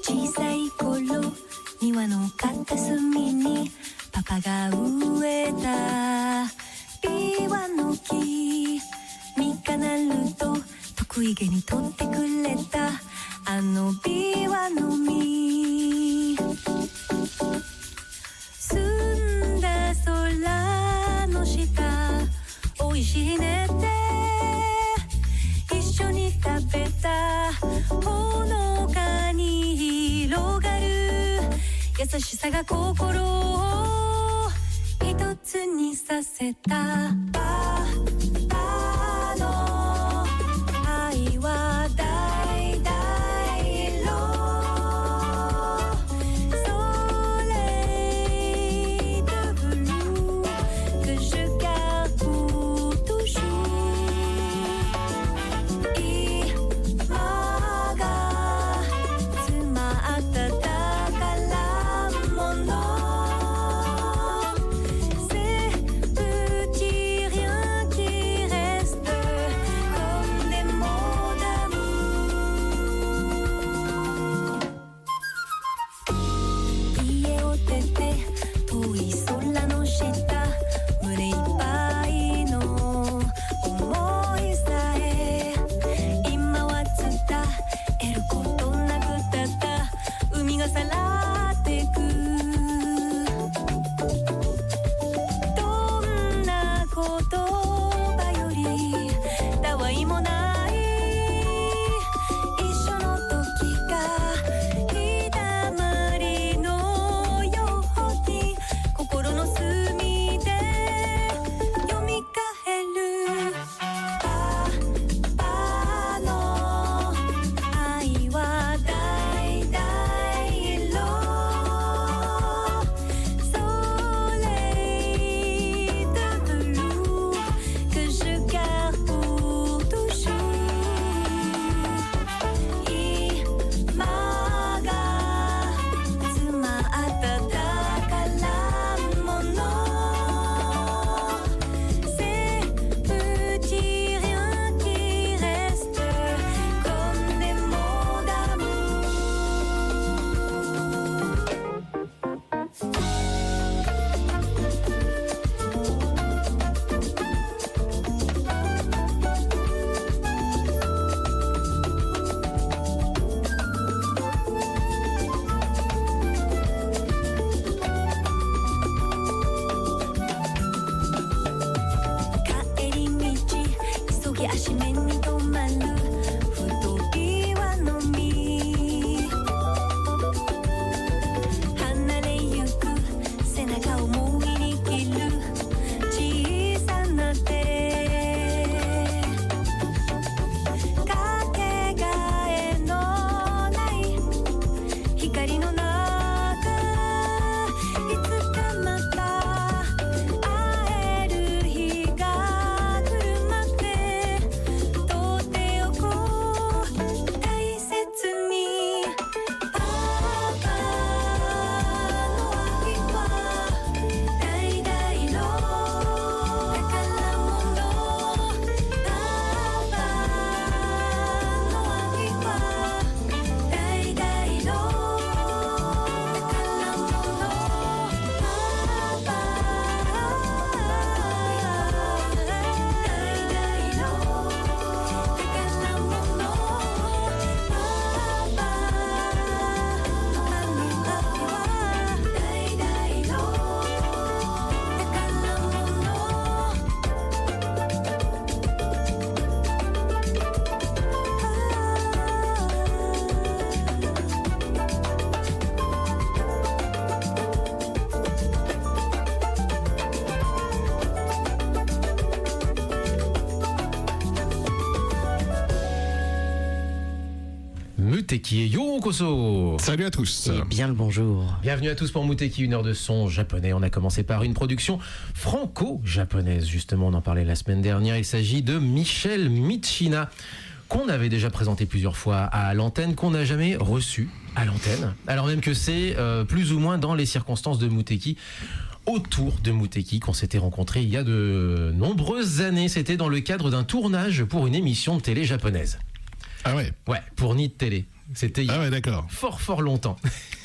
小さい頃庭の片隅にパパが植えたビワの木、実がなると得意げに取ってくれたあのビワの実、澄んだ空の下おいしいねって一緒に食べたほのかに広がる優しさが心を一つにさせた。パパの愛は大々色、ソレイドブルーque je garde pour toujours。今が詰まった宝物、c'est petit rien qui reste comme des mots d'amour。家を出て遠い空の下、胸いっぱいの思いさえ今は伝えることなく、ただ海がさらってく。どんな言葉よりたわいもない一緒の時が日だまりのように心の隅で蘇る。パパの愛は大々色、ソレイドブルーque je garde pour toujours。今が詰まった宝物、c'est petit rien qui reste comme des mots d'amour。帰り道急ぎ足目に止まる太い岩の実、離れゆく背中をもぎり切る小さな手、かけがえのない光の中、いつかまた会える日が来るまでとっておこう大切に。パパの愛は大々色、宝物。パパの愛は大々色、宝物。パパMuteki Yokoso. Salut à tous. Et bien le bonjour. Bienvenue à tous pour Muteki, une heure de son japonais. On a commencé par une production franco-japonaise. Justement, on en parlait la semaine dernière. Il s'agit de Michel Michina, qu'on avait déjà présenté plusieurs fois à l'antenne, qu'on n'a jamais reçu à l'antenne. Alors même que c'est plus ou moins dans les circonstances de Muteki. autour de Muteki qu'on s'était rencontrés il y a de nombreuses années. C'était dans le cadre d'un tournage pour une émission de télé japonaise. Ah ouais. Ouais, pour Nid Télé. C'était il y a Ah ouais, d'accord. fort longtemps.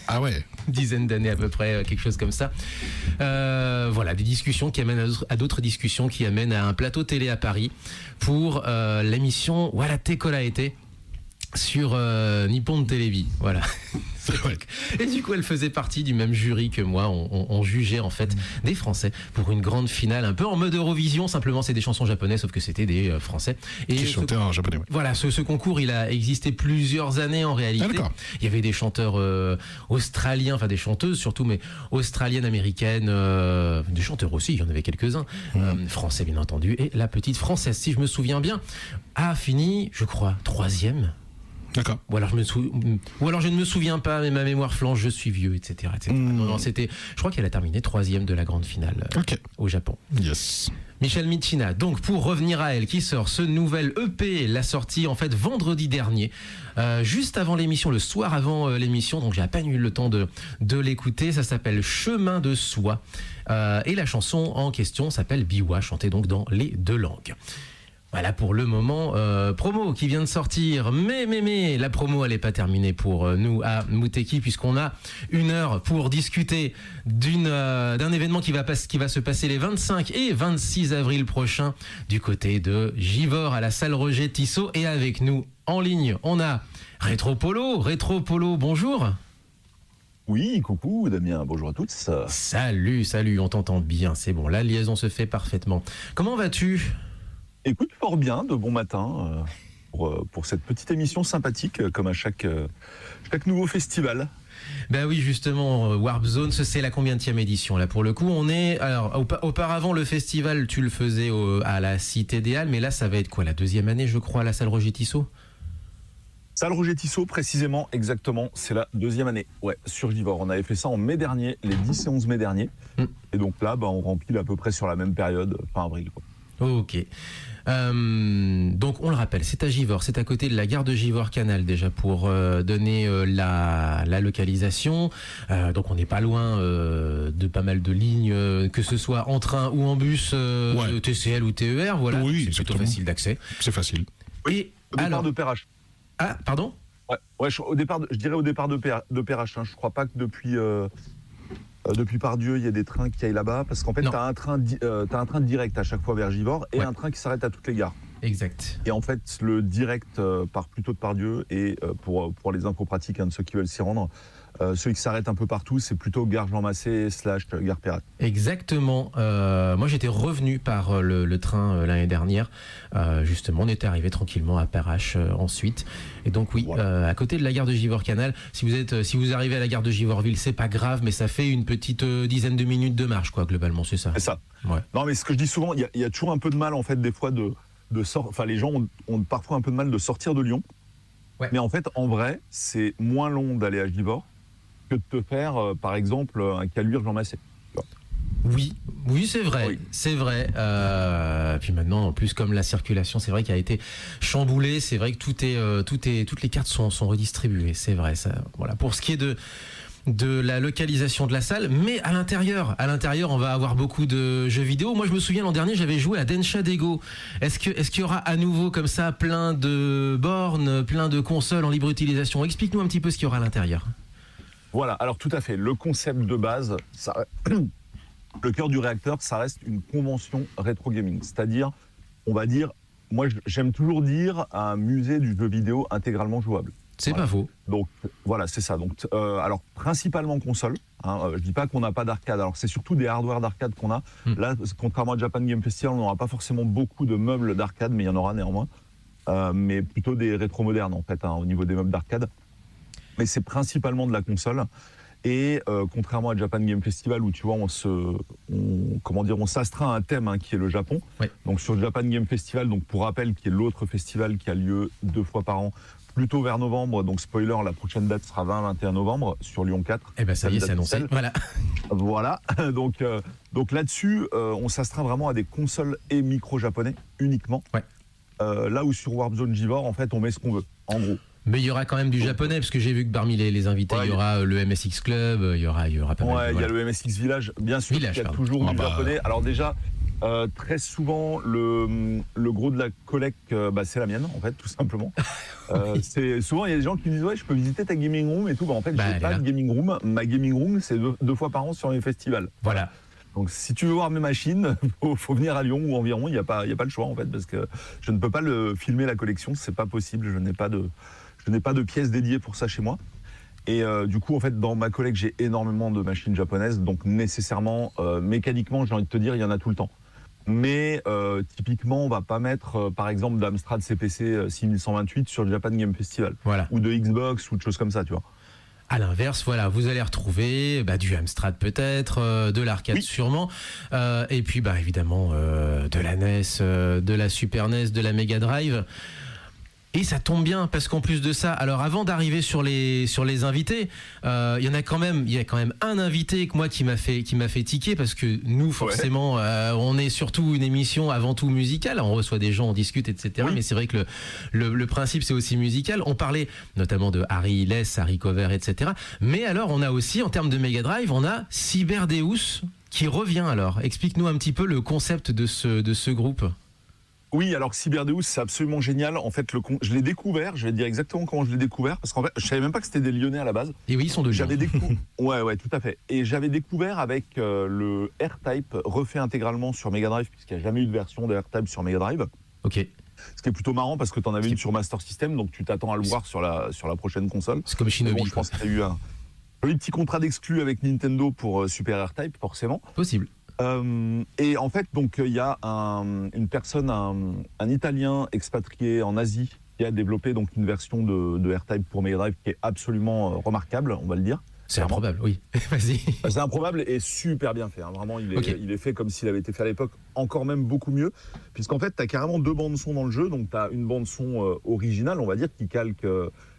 Ah ouais. Une dizaine d'années à peu près, quelque chose comme ça. Voilà, des discussions qui amènent à d'autres discussions qui amènent à un plateau télé à Paris pour l'émission Voilà Tekola été sur Nippon Televi. Voilà. Ouais. Et du coup, elle faisait partie du même jury que moi. On jugeait en fait des Français pour une grande finale, un peu en mode Eurovision. Simplement, c'est des chansons japonaises, sauf que c'était des Français. Et Qui chantait en japonais. Ouais. voilà, ce concours, il a existé plusieurs années en réalité. Ah, d'accord. Il y avait des chanteurs australiens, enfin des chanteuses surtout, mais australiennes, américaines, des chanteurs aussi, il y en avait quelques-uns, français bien entendu. Et la petite française, si je me souviens bien, a fini, je crois, 3e. D'accord. Ou alors je ne me souviens pas, mais ma mémoire flanche, je suis vieux, etc. Non, c'était, je crois qu'elle a terminé 3e de la grande finale Ok. au Japon. Yes. Michel Michina, donc pour revenir à elle, qui sort ce nouvel EP, l'a sorti en fait vendredi dernier, juste avant l'émission, le soir avant l'émission, donc j'ai à peine eu le temps de l'écouter. Ça s'appelle Chemin de soi et la chanson en question s'appelle Biwa, chantée donc dans les 2 langues. Voilà pour le moment, promo qui vient de sortir, mais la promo elle n'est pas terminée pour nous à Muteki, puisqu'on a 1 heure pour discuter d'un événement qui va se passer les 25 et 26 avril prochains du côté de Givors à la salle Roger Tissot. Et avec nous en ligne, on a Rétropolo, bonjour. Oui, coucou Damien, bonjour à tous. Salut, on t'entend bien, c'est bon, la liaison se fait parfaitement. Comment vas-tu ? Écoute, fort bien, de bon matin pour cette petite émission sympathique, comme à chaque nouveau festival. Ben oui, justement, Warp Zone, c'est la combienième édition là pour le coup. On est alors auparavant le festival, tu le faisais à la Cité des Halles, mais là ça va être quoi, la 2e année, je crois, à la salle Roger Tissot. Salle Roger Tissot, précisément, exactement, c'est la 2e année. Ouais, sur Givors. On avait fait ça en mai dernier, les 10 et 11 mai dernier. Et donc là, on remplit à peu près sur la même période, fin avril, quoi. Ok. Donc on le rappelle, c'est à Givors, c'est à côté de la gare de Givors-Canal déjà pour donner la localisation. Donc on n'est pas loin de pas mal de lignes, que ce soit en train ou en bus, TCL ou TER. Voilà, Oui, c'est plutôt facile d'accès. C'est facile. Et Au départ alors, de Perrache. ah pardon. Ouais, je dirais au départ de Perrache. Je crois pas que depuis Pardieu, il y a des trains qui aillent là-bas, parce qu'en fait, tu as un train direct à chaque fois vers Givors et un train qui s'arrête à toutes les gares. Exact. Et en fait, le direct part plutôt de Pardieu, et pour les infos pratiques de ceux qui veulent s'y rendre, celui qui s'arrête un peu partout, c'est plutôt gare Jean Massé / gare Pirate. Exactement. Moi, j'étais revenu par le train l'année dernière. Justement, on était arrivé tranquillement à Perrache ensuite. Et donc oui, voilà. à côté de la gare de Givors-Canal. Si vous arrivez à la gare de Givorville, c'est pas grave, mais ça fait une petite dizaine de minutes de marche, quoi. Globalement, c'est ça. C'est ça. Ouais. Non, mais ce que je dis souvent, il y a toujours un peu de mal, en fait, des fois enfin, les gens ont parfois un peu de mal de sortir de Lyon. Ouais. Mais en fait, en vrai, c'est moins long d'aller à Givors que de te faire, par exemple, un Caluire Jean Massé. Oui, c'est vrai, Oui. c'est vrai. Puis maintenant, en plus, comme la circulation, c'est vrai qu'elle a été chamboulée. C'est vrai que toutes les cartes sont redistribuées. C'est vrai, ça. Voilà. Pour ce qui est de la localisation de la salle, mais à l'intérieur, on va avoir beaucoup de jeux vidéo. Moi, je me souviens l'an dernier, j'avais joué à Densha Dego. Est-ce qu'il y aura à nouveau comme ça plein de bornes, plein de consoles en libre utilisation? Explique-nous un petit peu ce qu'il y aura à l'intérieur. Voilà, alors tout à fait. Le concept de base, le cœur du réacteur, ça reste une convention rétro gaming. C'est-à-dire, on va dire, moi j'aime toujours dire un musée du jeu vidéo intégralement jouable. C'est Voilà. pas faux. Donc voilà, c'est ça. Donc, alors principalement console. Je dis pas qu'on n'a pas d'arcade. Alors c'est surtout des hardware d'arcade qu'on a. Là, contrairement à Japan Game Festival, on n'aura pas forcément beaucoup de meubles d'arcade, mais il y en aura néanmoins. Mais plutôt des rétro modernes en fait, au niveau des meubles d'arcade. Mais c'est principalement de la console. Et contrairement à Japan Game Festival, où tu vois, on s'astreint à un thème qui est le Japon. Oui. Donc sur Japan Game Festival, donc pour rappel, qui est l'autre festival qui a lieu 2 fois par an, plutôt vers novembre. Donc spoiler, la prochaine date sera 20-21 novembre sur Lyon 4. Eh ben ça y est, c'est annoncé. Voilà. Voilà. Donc là-dessus, on s'astreint vraiment à des consoles et micros japonais uniquement. Ouais. Là où sur Warp Zone Givors, en fait, on met ce qu'on veut. En gros. Mais il y aura quand même du japonais, parce que j'ai vu que parmi les invités, il y aura le MSX Club, il y aura pas mal. Ouais, il y a le MSX Village, bien sûr, il y a toujours du japonais. Alors déjà, très souvent, le gros de la collecte, c'est la mienne, en fait, tout simplement. Souvent, il y a des gens qui me disent, ouais, je peux visiter ta gaming room et tout. En fait, j'ai pas de gaming room. Ma gaming room, c'est deux fois par an sur mes festivals. Voilà. Donc, si tu veux voir mes machines, faut venir à Lyon ou environ. Il n'y a pas le choix, en fait, parce que je ne peux pas filmer la collection. C'est pas possible. Je n'ai pas de pièces dédiées pour ça chez moi. Et du coup, en fait, dans ma collecte, j'ai énormément de machines japonaises. Donc, nécessairement, mécaniquement, j'ai envie de te dire, il y en a tout le temps. Mais typiquement, on va pas mettre, par exemple, d'Amstrad CPC 6128 sur le Japan Game Festival. Voilà. Ou de Xbox ou de choses comme ça, tu vois. À l'inverse, voilà, vous allez retrouver du Amstrad peut-être, de l'arcade sûrement, et puis évidemment de la NES, de la Super NES, de la Mega Drive. Et ça tombe bien parce qu'en plus de ça, alors avant d'arriver sur les invités, il y a quand même un invité que moi qui m'a fait tiquer, parce que nous forcément on est surtout une émission avant tout musicale, on reçoit des gens, on discute, etc. Oui. Mais c'est vrai que le principe c'est aussi musical. On parlait notamment de Harry Less, Harry Cover, etc. Mais alors on a aussi en termes de Mega Drive, on a Cyberdeus qui revient. Alors explique-nous un petit peu le concept de ce groupe. Oui, alors Cyberdeus, c'est absolument génial. En fait, je l'ai découvert, je vais te dire exactement comment je l'ai découvert, parce qu'en fait, je savais même pas que c'était des Lyonnais à la base. Et oui, ils sont de Lyon. Ouais, tout à fait. Et j'avais découvert avec le R-Type refait intégralement sur Mega Drive, puisqu'il n'y a jamais eu de version de R-Type sur Mega Drive. Ok. Ce qui est plutôt marrant, parce que tu en avais une sur Master System, donc tu t'attends à le voir sur la prochaine console. C'est comme Shinobi. Je pense qu'il y a eu un petit contrat d'exclus avec Nintendo pour Super R-Type, forcément. Possible. Et en fait, donc il y a une personne, un Italien expatrié en Asie, qui a développé donc une version de R-Type pour Mega Drive qui est absolument remarquable, on va le dire. C'est improbable, oui. Vas-y. C'est improbable et super bien fait. Hein. Vraiment, il est fait comme s'il avait été fait à l'époque, encore même beaucoup mieux, puisqu'en fait, tu as carrément deux bandes son dans le jeu. Donc, tu as une bande son originale, on va dire, qui calque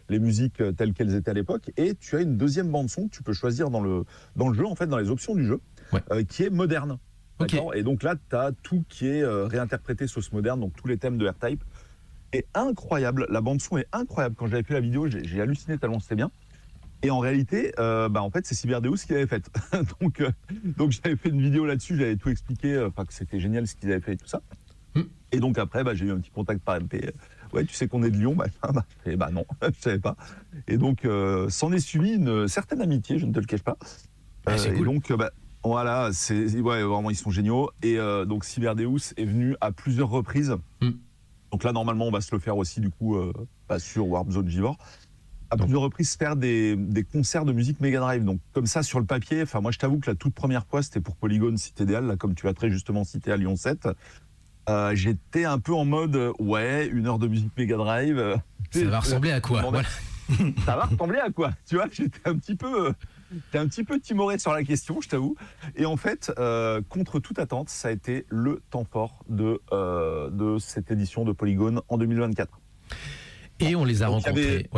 les musiques telles qu'elles étaient à l'époque, et tu as une deuxième bande son que tu peux choisir dans le jeu, en fait, dans les options du jeu. Qui est moderne. D'accord. Et donc là, tu as tout qui est réinterprété sauce moderne, donc tous les thèmes de R-Type. Et incroyable, la bande-son est incroyable. Quand j'avais fait la vidéo, j'ai halluciné tellement c'était bien. Et en réalité, en fait, c'est Cyberdeus qui l'avait faite. donc j'avais fait une vidéo là-dessus, j'avais tout expliqué, que c'était génial ce qu'ils avaient fait et tout ça. Et donc après, j'ai eu un petit contact par MP. Ouais, tu sais qu'on est de Lyon, non, je savais pas. Et donc, s'en est suivi une certaine amitié, je ne te le cache pas. C'est cool. Et donc, voilà, vraiment, ils sont géniaux. Et donc, Cyberdeus est venu à plusieurs reprises. Donc là, normalement, on va se le faire aussi, du coup, sur Warp Zone Givor. À plusieurs reprises, faire des concerts de musique Mega Drive. Donc, comme ça, sur le papier, moi, je t'avoue que la toute première fois, c'était pour Polygone Cité Idéale, là, comme tu as très justement cité à Lyon 7. J'étais un peu en mode, une heure de musique Mega Drive. Ça va ressembler à quoi? Voilà. Ça va ressembler à quoi? Tu vois, j'étais un petit peu timoré sur la question, je t'avoue. Et en fait, contre toute attente, ça a été le temps fort de cette édition de Polygone en 2024. Et on les a rencontrés.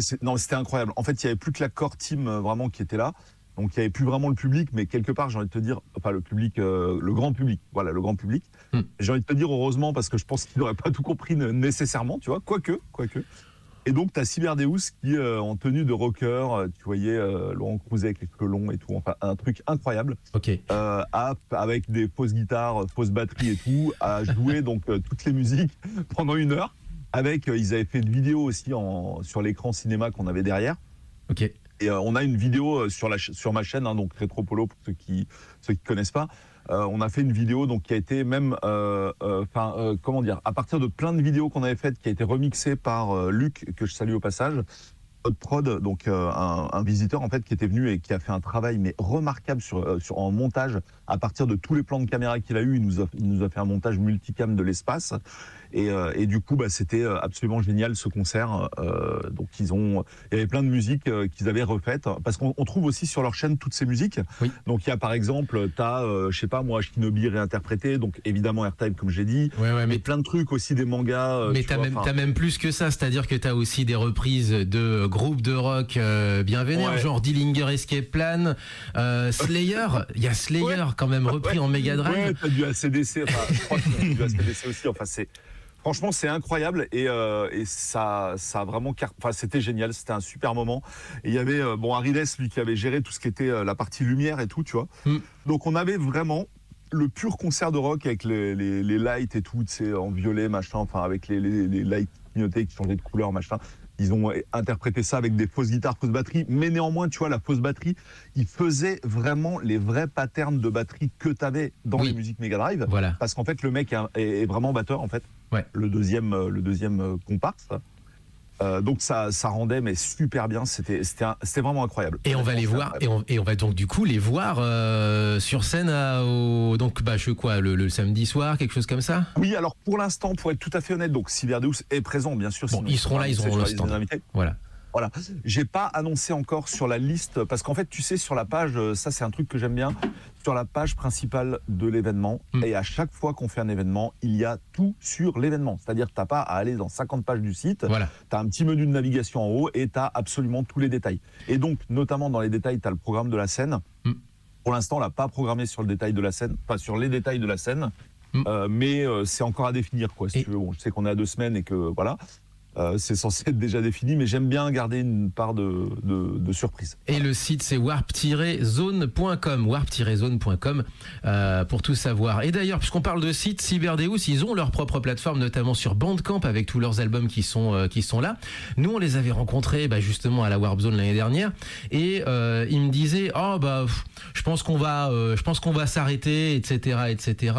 C'était incroyable. En fait, il n'y avait plus que la core team vraiment qui était là. Donc, il n'y avait plus vraiment le public, mais quelque part, j'ai envie de te dire, le public, le grand public. Voilà, le grand public. J'ai envie de te dire, heureusement, parce que je pense qu'ils n'auraient pas tout compris nécessairement, tu vois, quoique. Et donc, tu as Cyberdeus qui, en tenue de rocker, tu voyais Laurent Crouzet avec les cheveux longs et tout, enfin, un truc incroyable. Avec des fausses guitares, fausses batteries et tout, à jouer donc toutes les musiques pendant 1 heure. Ils avaient fait une vidéo aussi sur l'écran cinéma qu'on avait derrière. Et on a une vidéo sur ma chaîne, donc Rétropolo pour ceux qui connaissent pas. On a fait une vidéo donc qui a été même, comment dire, à partir de plein de vidéos qu'on avait faites, qui a été remixée par Luc, que je salue au passage, Hot Prod, donc un visiteur en fait qui était venu et qui a fait un travail mais remarquable en montage à partir de tous les plans de caméra qu'il a eu. Il nous a fait un montage multicam de l'espace. Et du coup, c'était absolument génial ce concert. Donc il y avait plein de musiques qu'ils avaient refaites, parce qu'on trouve aussi sur leur chaîne toutes ces musiques. Donc il y a par exemple, je sais pas moi, Shinobi réinterprété, donc évidemment R-Type comme j'ai dit, mais plein de trucs aussi, des mangas. Mais t'as même plus que ça, c'est-à-dire que t'as aussi des reprises de groupes de rock bien vénères, genre Dillinger Escape Plan, Slayer. Il y a Slayer quand même repris en Mega Drive. Ouais, t'as du ACDC. Je crois que t'as du ACDC aussi. Franchement, c'est incroyable et ça a vraiment, enfin, c'était génial, c'était un super moment. Et il y avait Arides, lui, qui avait géré tout ce qui était la partie lumière et tout, tu vois. Donc on avait vraiment le pur concert de rock avec les lights et tout, tu sais, en violet, machin, enfin avec les lights clignotés qui changeaient de couleur, machin. Ils ont interprété ça avec des fausses guitares, fausses batteries, mais néanmoins, tu vois, la fausse batterie, ils faisaient vraiment les vrais patterns de batterie que tu avais dans les musiques Mega Drive. Voilà. Parce qu'en fait, le mec est vraiment batteur, en fait. Ouais. Le deuxième comparse. Donc ça rendait mais super bien, c'était vraiment incroyable. Et on va les voir, et on va donc du coup les voir sur scène donc le samedi soir, quelque chose comme ça. Oui, alors pour l'instant, pour être tout à fait honnête, donc Cyberdeus est présent, bien sûr. Bon, ils seront là, ils auront le stand. Voilà. J'ai pas annoncé encore sur la liste parce qu'en fait, tu sais, sur la page, ça c'est un truc que j'aime bien, sur la page principale de l'événement, et à chaque fois qu'on fait un événement, il y a tout sur l'événement. C'est-à-dire que t'as pas à aller dans 50 pages du site, t'as un petit menu de navigation en haut et t'as absolument tous les détails. Et donc, notamment dans les détails, t'as le programme de la scène. Pour l'instant, on l'a pas programmé sur le détail de la scène, enfin sur les détails de la scène, mais c'est encore à définir, quoi. Si tu veux. Bon, je sais qu'on est à 2 semaines et que voilà. C'est censé être déjà défini, mais j'aime bien garder une part de surprise. Et le site, c'est warp-zone.com, warp-zone.com, pour tout savoir. Et d'ailleurs, puisqu'on parle de site, Cyberdeus, ils ont leur propre plateforme, notamment sur Bandcamp, avec tous leurs albums qui sont là. Nous, on les avait rencontrés justement à la Warp Zone l'année dernière, et ils me disaient, je pense qu'on va s'arrêter, etc., etc.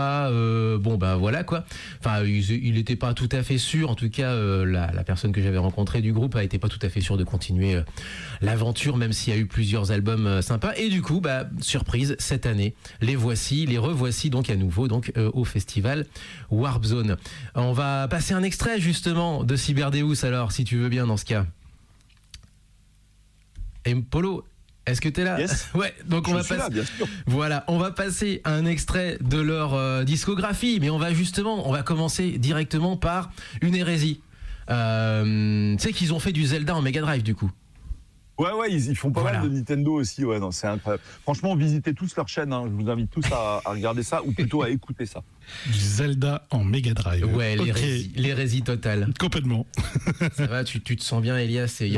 Voilà quoi. Enfin, il n'était pas tout à fait sûr, en tout cas, la personne que j'avais rencontrée du groupe n'était pas tout à fait sûre de continuer l'aventure, même s'il y a eu plusieurs albums sympas. Et du coup, surprise, cette année, les revoici donc à nouveau au festival Warp Zone. On va passer un extrait justement de Cyberdeus, alors, si tu veux bien, dans ce cas. Et Polo, est-ce que tu es là? Yes. Ouais, donc on va passer. Là, bien sûr. Voilà, on va passer un extrait de leur discographie, mais on va commencer directement par une hérésie. Tu sais qu'ils ont fait du Zelda en Mega Drive du coup. Ouais, ils font pas mal de Nintendo aussi. Ouais, non, c'est incroyable. Franchement, visitez tous leur chaîne. Je vous invite tous à regarder ça ou plutôt à écouter ça. Du Zelda en Mega Drive. Ouais, l'hérésie totale. Complètement. Ça va, tu te sens bien, Elias? Oui,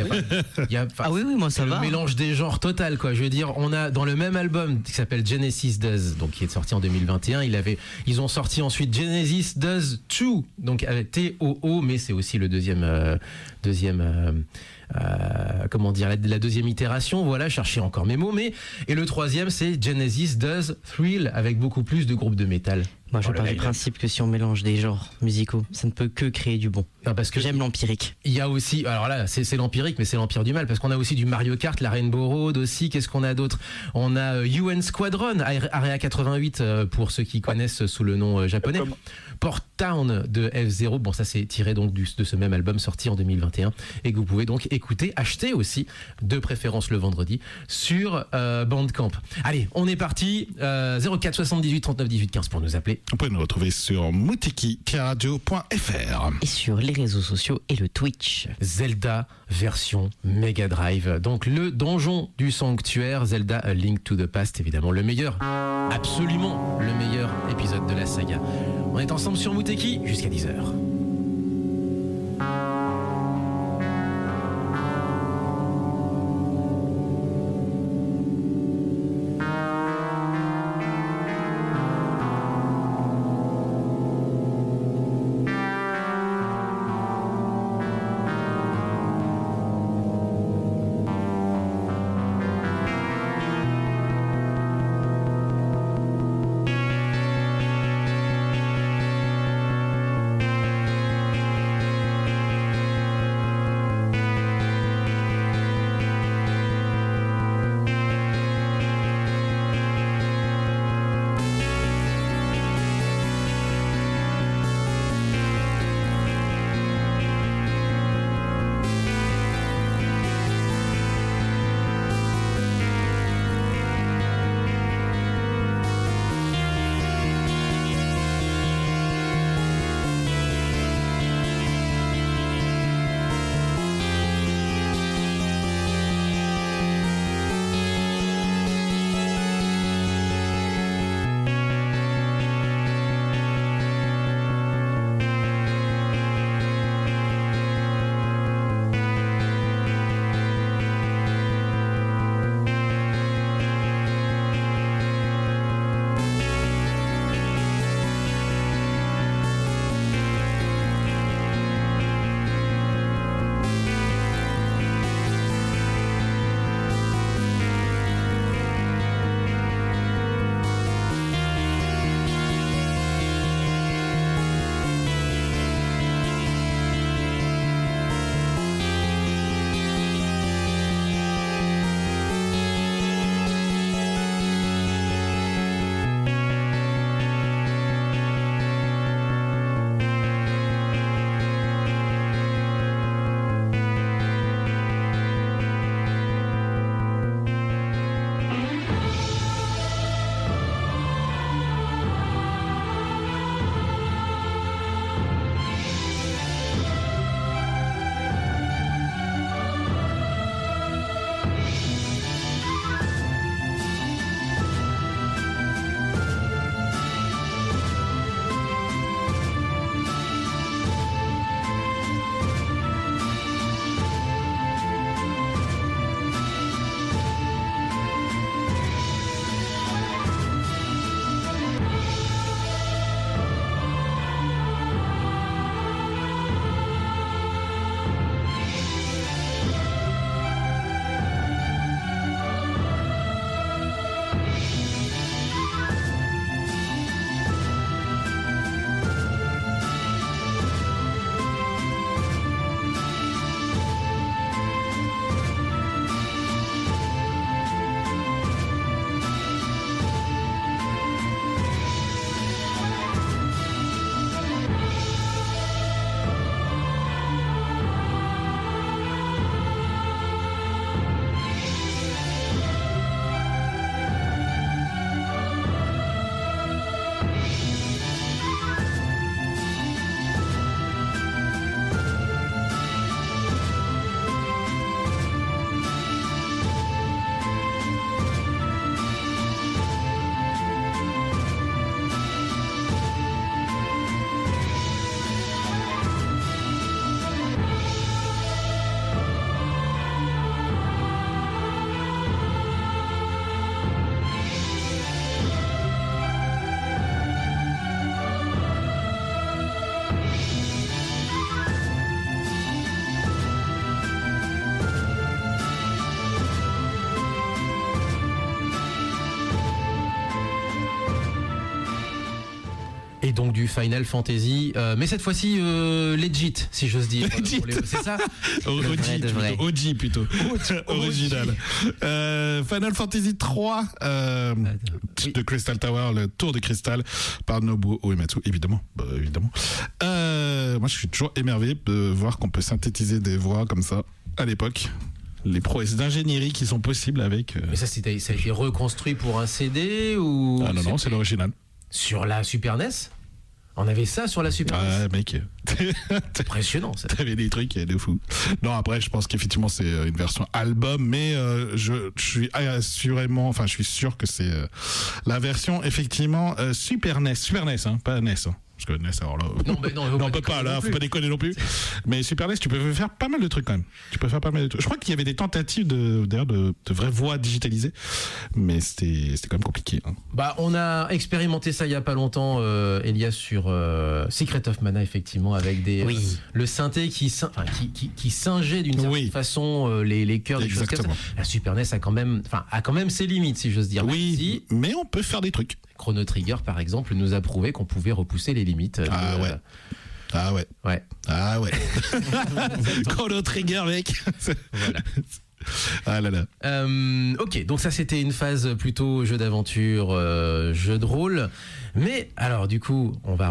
moi ça va. Le mélange des genres total, quoi. Je veux dire, on a dans le même album qui s'appelle Genesis Does, donc qui est sorti en 2021. Ils ont sorti ensuite Genesis Does 2, donc avec TOO, mais c'est aussi le deuxième. La deuxième itération, voilà, chercher encore mes mots, et le troisième c'est Genesis Does Thrill avec beaucoup plus de groupes de métal. Moi je pars du principe que si on mélange des genres musicaux, ça ne peut que créer du bon. Non, parce que j'aime l'empirique. Il y a aussi, alors là c'est l'empirique, mais c'est l'empire du mal, parce qu'on a aussi du Mario Kart, la Rainbow Road aussi. Qu'est-ce qu'on a d'autre? On a UN Squadron, Area 88 pour ceux qui connaissent sous le nom japonais. Port Town de F0, bon ça c'est tiré donc de ce même album sorti en 2021 et que vous pouvez donc écouter, acheter aussi, de préférence le vendredi, sur Bandcamp. Allez, on est parti, 04 78 39 18 15 pour nous appeler. Vous pouvez nous retrouver sur muteki-radio.fr et sur les réseaux sociaux et le Twitch. Zelda version Mega Drive, donc le donjon du sanctuaire, Zelda A Link to the Past, évidemment le meilleur, absolument le meilleur épisode de la saga. On est ensemble sur Muteki jusqu'à 10h. Et donc du Final Fantasy, mais cette fois-ci legit, si j'ose dire. Legit. C'est ça? de vrai. OG plutôt. Original. Final Fantasy 3 Oui. de Crystal Tower, le tour de cristal par Nobuo Uematsu, évidemment. Évidemment. Moi, je suis toujours émerveillé de voir qu'on peut synthétiser des voix comme ça à l'époque. Les prouesses d'ingénierie qui sont possibles avec. Mais ça a été reconstruit pour un CD ou? Ah non, c'est l'original. Sur la Super NES? On avait ça sur la Super NES? Ah, mec. C'est impressionnant ça. T'avais des trucs de fou. Non, après, je pense qu'effectivement, c'est une version album, mais je suis assurément, enfin, je suis sûr que c'est la version, effectivement, Super NES, hein, pas NES. Hein. Parce que NES, alors là, Non, on peut pas, là, faut pas déconner non plus. Mais Super NES, tu peux faire pas mal de trucs quand même. Tu peux faire pas mal de trucs. Je crois qu'il y avait des tentatives d'ailleurs de vraies voix digitalisées, mais c'était quand même compliqué. Hein. Bah, on a expérimenté ça il y a pas longtemps, Elias, sur Secret of Mana, effectivement, avec le synthé qui singeait d'une certaine façon les chœurs, des choses comme ça. La Super NES a quand même ses limites, si j'ose dire. Oui, mais on peut faire des trucs. Chrono Trigger, par exemple, nous a prouvé qu'on pouvait repousser les limites. Ah ouais. Ouais. Chrono Trigger, mec. Voilà. Ah là là. Ok, donc ça c'était une phase plutôt jeu d'aventure, jeu de rôle. Mais alors du coup, on va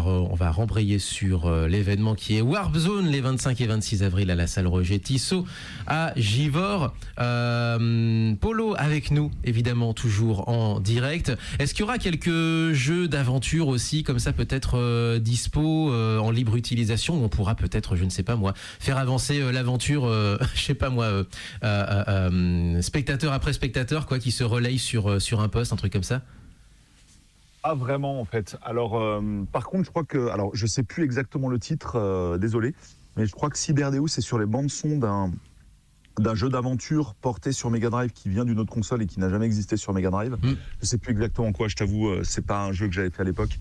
rembrayer sur l'événement qui est Warp Zone les 25 et 26 avril à la salle Roger Tissot à Givors. Polo avec nous, évidemment, toujours en direct. Est-ce qu'il y aura quelques jeux d'aventure aussi, comme ça peut-être dispo en libre utilisation, où on pourra peut-être, je ne sais pas moi, faire avancer l'aventure, je sais pas moi, spectateur après spectateur, quoi, qui se relaye sur un poste, un truc comme ça? Ah vraiment en fait. Alors par contre je crois que, alors je sais plus exactement le titre, désolé, mais je crois que Cyberdeus c'est sur les bandes son d'un jeu d'aventure porté sur Mega Drive qui vient d'une autre console et qui n'a jamais existé sur Mega Drive. Je sais plus exactement quoi, je t'avoue, c'est pas un jeu que j'avais fait à l'époque.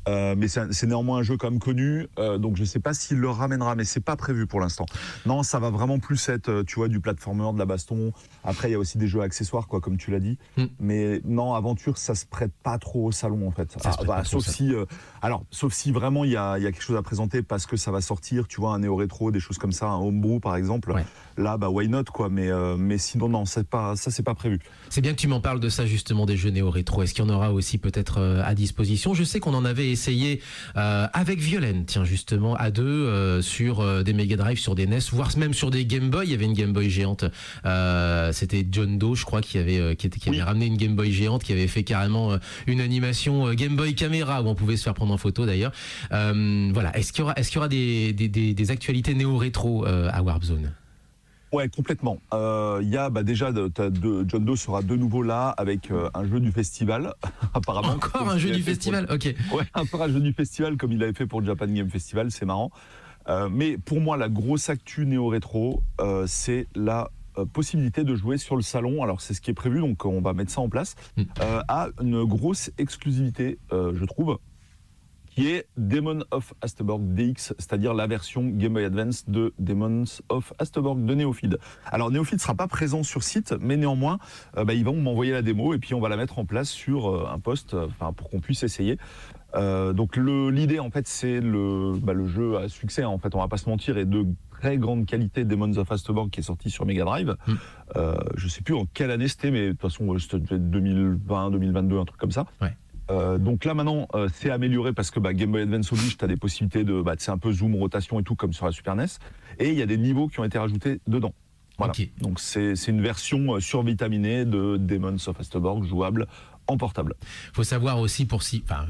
Mais c'est néanmoins un jeu quand même connu, donc je sais pas s'il le ramènera, mais c'est pas prévu pour l'instant. Non, ça va vraiment plus être, tu vois, du platformer, de la baston. Après, il y a aussi des jeux accessoires, quoi, comme tu l'as dit. Mais non, aventure, ça se prête pas trop au salon, en fait. Sauf si vraiment il y a quelque chose à présenter parce que ça va sortir, tu vois, un néo rétro, des choses comme ça, un homebrew par exemple. Ouais. Là, bah why not, quoi. Mais sinon, non, c'est pas prévu. C'est bien que tu m'en parles de ça justement, des jeux néo rétro. Est-ce qu'il y en aura aussi peut-être à disposition? Je sais qu'on en avait essayé avec Violaine, tiens, justement, à deux, sur des Mega Drive, sur des NES, voire même sur des Game Boy. Il y avait une Game Boy géante. C'était John Doe, je crois, qui avait ramené une Game Boy géante, qui avait fait carrément une animation Game Boy caméra où on pouvait se faire prendre en photo d'ailleurs. Voilà. Est-ce qu'il y aura des actualités néo rétro à Warp Zone? Ouais, complètement. Il y a déjà John Doe sera de nouveau là avec un jeu du festival, apparemment. Encore un jeu du festival, ok. Ouais, encore un jeu du festival comme il avait fait pour le Japan Game Festival, c'est marrant. Mais pour moi, la grosse actu néo-rétro, c'est la possibilité de jouer sur le salon. Alors c'est ce qui est prévu, donc on va mettre ça en place, à une grosse exclusivité, je trouve, qui est Demon of Asteborg DX, c'est-à-dire la version Game Boy Advance de Demons of Asteborg de Neophied. Alors Neophied ne sera pas présent sur site, mais néanmoins, ils vont m'envoyer la démo et puis on va la mettre en place sur un poste pour qu'on puisse essayer. Donc l'idée en fait c'est le jeu à succès, en fait on va pas se mentir, et de très grande qualité, Demons of Asteborg qui est sorti sur Mega Drive. Je sais plus en quelle année c'était, mais de toute façon c'était 2020, 2022, un truc comme ça. Ouais. Donc là maintenant c'est amélioré parce que Game Boy Advance oblige, tu as des possibilités de c'est un peu zoom, rotation et tout comme sur la Super NES, et il y a des niveaux qui ont été rajoutés dedans. Voilà. Okay. Donc c'est une version survitaminée de Demons of Asteborg jouable en portable. Faut savoir aussi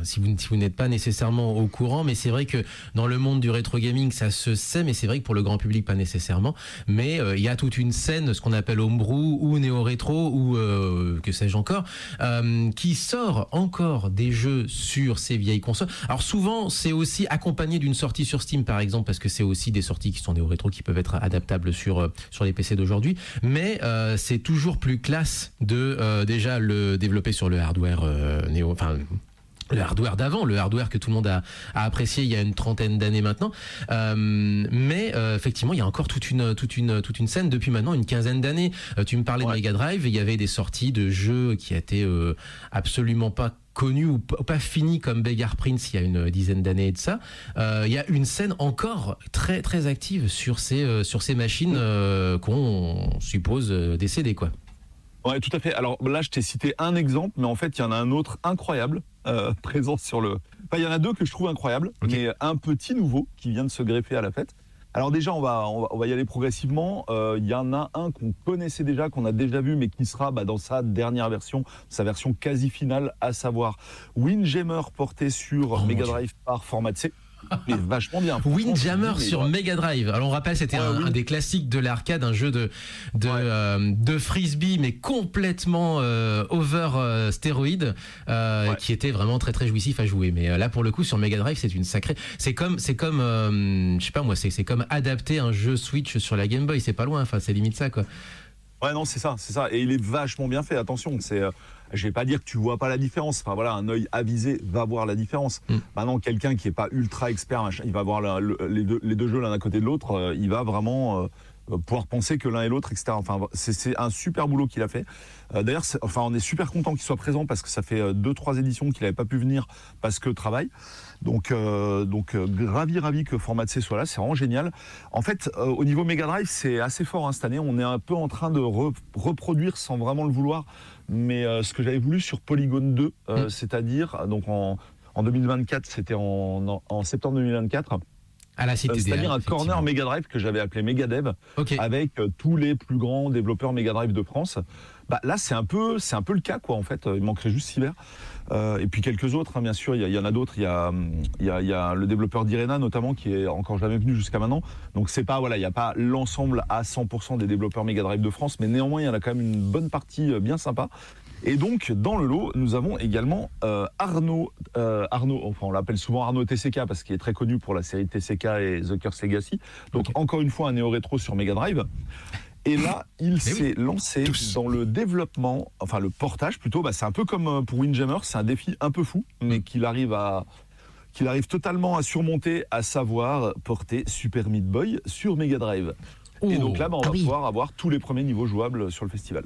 si vous n'êtes pas nécessairement au courant, mais c'est vrai que dans le monde du rétro gaming ça se sait, mais c'est vrai que pour le grand public pas nécessairement, mais il y a toute une scène, ce qu'on appelle homebrew ou néo-rétro ou que sais-je encore, qui sort encore des jeux sur ces vieilles consoles. Alors souvent c'est aussi accompagné d'une sortie sur Steam par exemple, parce que c'est aussi des sorties qui sont néo-rétro qui peuvent être adaptables sur les PC d'aujourd'hui, mais c'est toujours plus classe de déjà le développer sur le hardware le hardware d'avant, le hardware que tout le monde a apprécié il y a une trentaine d'années maintenant. Mais effectivement, il y a encore toute une scène depuis maintenant une quinzaine d'années. Tu me parlais de Mega Drive, il y avait des sorties de jeux qui étaient absolument pas connus ou pas finis comme Beggar Prince il y a une dizaine d'années de ça. Il y a une scène encore très très active sur ces machines qu'on suppose décédées, quoi. Ouais, tout à fait. Alors là, je t'ai cité un exemple, mais en fait, il y en a un autre incroyable présent sur le. Enfin, il y en a deux que je trouve incroyables, mais un petit nouveau qui vient de se greffer à la fête. Alors déjà, on va y aller progressivement. Il y en a un qu'on connaissait déjà, qu'on a déjà vu, mais qui sera dans sa dernière version, sa version quasi finale, à savoir Windjammer porté sur Mega Drive par Format C. Mais vachement bien. Windjammer sur Mega Drive. Alors on rappelle, c'était un des classiques de l'arcade, un jeu de frisbee, mais complètement over stéroïde, qui était vraiment très très jouissif à jouer. Mais là pour le coup sur Mega Drive, c'est une sacrée. C'est comme je sais pas moi, c'est comme adapter un jeu Switch sur la Game Boy. C'est pas loin. Enfin, c'est limite ça, quoi. Ouais, non, c'est ça. Et il est vachement bien fait. Attention, je vais pas dire que tu vois pas la différence. Enfin voilà, un œil avisé va voir la différence. Maintenant, quelqu'un qui est pas ultra expert, il va voir les deux jeux l'un à côté de l'autre. Il va vraiment pouvoir penser que l'un et l'autre, etc. Enfin, c'est un super boulot qu'il a fait. D'ailleurs, on est super content qu'il soit présent parce que ça fait 2-3 éditions qu'il n'avait pas pu venir parce que travail. Donc ravi que Format C soit là, c'est vraiment génial. En fait, au niveau Mega Drive, c'est assez fort cette année. On est un peu en train de reproduire sans vraiment le vouloir, mais ce que j'avais voulu sur Polygon 2, c'est-à-dire donc en 2024, c'était en septembre 2024. À la Cité c'est-à-dire un corner Mega Drive que j'avais appelé Megadev, avec tous les plus grands développeurs Mega Drive de France. Là, c'est un peu le cas, quoi, en fait. Il manquerait juste Cyber. Et puis quelques autres, bien sûr. Il y en a d'autres. Il y a le développeur d'Irena, notamment, qui est encore jamais venu jusqu'à maintenant. Donc, il n'y a pas l'ensemble à 100% des développeurs Mega Drive de France, mais néanmoins, il y en a quand même une bonne partie bien sympa. Et donc, dans le lot, nous avons également Arnaud, enfin on l'appelle souvent Arnaud TCK parce qu'il est très connu pour la série TCK et The Curse Legacy. Donc, encore une fois, un néo-rétro sur Mega Drive. Et là, il s'est lancé dans le développement, enfin le portage plutôt. C'est un peu comme pour Windjammer, c'est un défi un peu fou, mais qu'il arrive totalement à surmonter, à savoir porter Super Meat Boy sur Mega Drive. Et donc là, on va pouvoir avoir tous les premiers niveaux jouables sur le festival.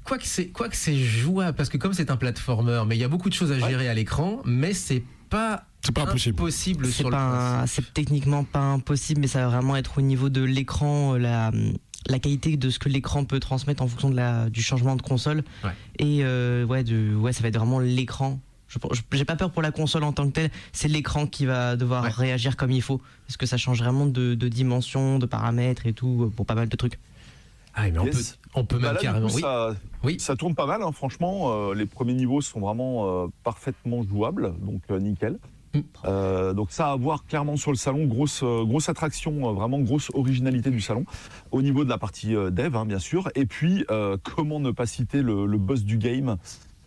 Quoi que c'est jouable, parce que comme c'est un platformer, mais il y a beaucoup de choses à gérer à l'écran, mais c'est pas impossible sur le principe. C'est techniquement pas impossible, mais ça va vraiment être au niveau de l'écran, la qualité de ce que l'écran peut transmettre en fonction du changement de console. Et ça va être vraiment l'écran. J'ai pas peur pour la console en tant que telle, c'est l'écran qui va devoir réagir comme il faut, parce que ça change vraiment de dimension, de paramètres et tout, pour pas mal de trucs. Ah, mais on peut même carrément. Ça tourne pas mal, franchement. Les premiers niveaux sont vraiment parfaitement jouables, donc nickel. Donc ça à voir clairement sur le salon, grosse attraction, vraiment grosse originalité du salon. Au niveau de la partie dev, bien sûr. Et puis, comment ne pas citer le boss du game,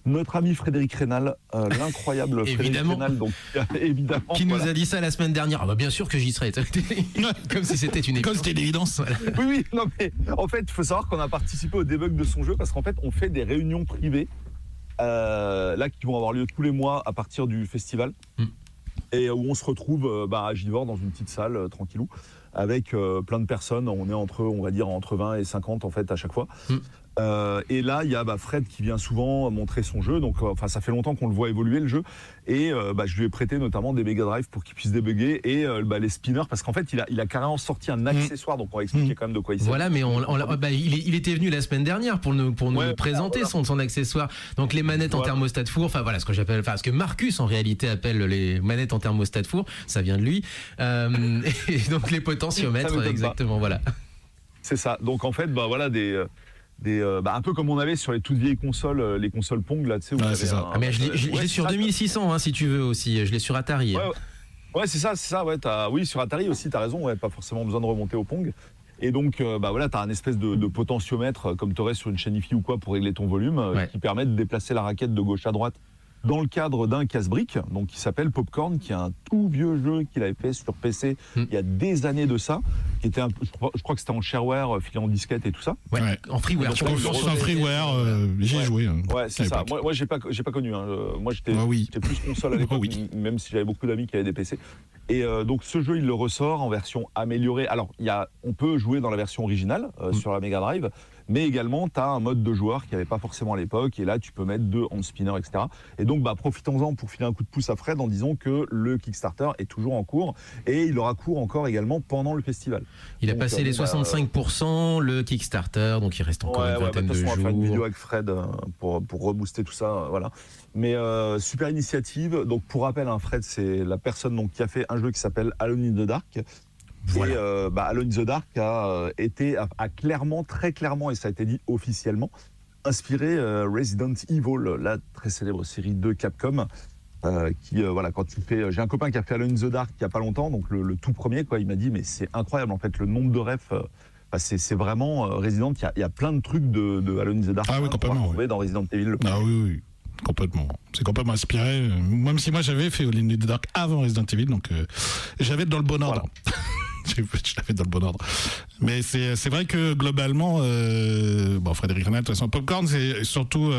notre ami Frédéric Rénal, l'incroyable Frédéric Rénal, donc évidemment. Qui nous a dit ça la semaine dernière. Bien sûr que j'y serais. Comme si c'était une évidence. Comme c'était une évidence. Voilà. Oui, non mais en fait, il faut savoir qu'on a participé au debug de son jeu parce qu'en fait, on fait des réunions privées là qui vont avoir lieu tous les mois à partir du festival. Et où on se retrouve à Givors dans une petite salle tranquillou avec plein de personnes. On est entre 20 et 50 en fait à chaque fois. Et là, il y a Fred qui vient souvent montrer son jeu. Donc, ça fait longtemps qu'on le voit évoluer le jeu. Et je lui ai prêté notamment des Mega Drive pour qu'il puisse débugger et les spinners parce qu'en fait, il a carrément sorti un accessoire. Donc, on va expliquer quand même de quoi il s'agit. Voilà, mais il était venu la semaine dernière pour nous présenter son accessoire. Donc, les manettes en thermostat four. Enfin, voilà ce que Marcus en réalité appelle les manettes en thermostat four. Ça vient de lui. Et donc, les potentiomètres, exactement. Voilà. C'est ça. Donc, en fait, un peu comme on avait sur les toutes vieilles consoles, les consoles Pong là, tu sais. C'est ça. Mais je l'ai sur 2600 si tu veux aussi. Je l'ai sur Atari. Ouais, c'est ça. Ouais, oui, sur Atari aussi, t'as raison. Ouais, pas forcément besoin de remonter au Pong. Et donc, t'as un espèce de potentiomètre comme t'aurais sur une chaîne hi-fi ou quoi pour régler ton volume, qui permet de déplacer la raquette de gauche à droite dans le cadre d'un casse-brique, donc qui s'appelle Popcorn, qui est un tout vieux jeu qu'il avait fait sur PC il y a des années de ça, qui était je crois que c'était en shareware, filé en disquette et tout ça. Ouais. En freeware. C'est un freeware, j'y ai joué. Ouais, c'est ça. Moi, j'ai pas connu. Hein. Moi, j'étais plus console à l'époque, même si j'avais beaucoup d'amis qui avaient des PC. Et donc, ce jeu, il le ressort en version améliorée. Alors, on peut jouer dans la version originale sur la Mega Drive, mais également, tu as un mode de joueur qu'il n'y avait pas forcément à l'époque. Et là, tu peux mettre 2 hand spinners, etc. Et donc, profitons-en pour filer un coup de pouce à Fred en disant que le Kickstarter est toujours en cours et il aura cours encore également pendant le festival. Il a passé les 65%, le Kickstarter, donc il reste encore une vingtaine de jours. On va faire une vidéo avec Fred pour rebooster tout ça, voilà. Mais super initiative. Donc pour rappel, Fred, c'est la personne donc qui a fait un jeu qui s'appelle Alone in the Dark. Voilà. Et Alone in the Dark a clairement, très clairement, et ça a été dit officiellement, inspiré Resident Evil, la très célèbre série de Capcom. Quand tu fais, j'ai un copain qui a fait Alone in the Dark il y a pas longtemps, donc le tout premier, quoi. Il m'a dit mais c'est incroyable en fait le nombre de refs. C'est vraiment Resident. Il y a plein de trucs de Alone in the Dark. Ah oui, complètement. Dans Resident Evil. Ah oui. Complètement. C'est complètement inspiré. Même si moi j'avais fait Alone in the Dark avant Resident Evil, donc j'avais dans le bon ordre. Voilà. Je l'avais dans le bon ordre. Mais c'est vrai que globalement, Frédéric Renat, de toute façon, Popcorn, c'est surtout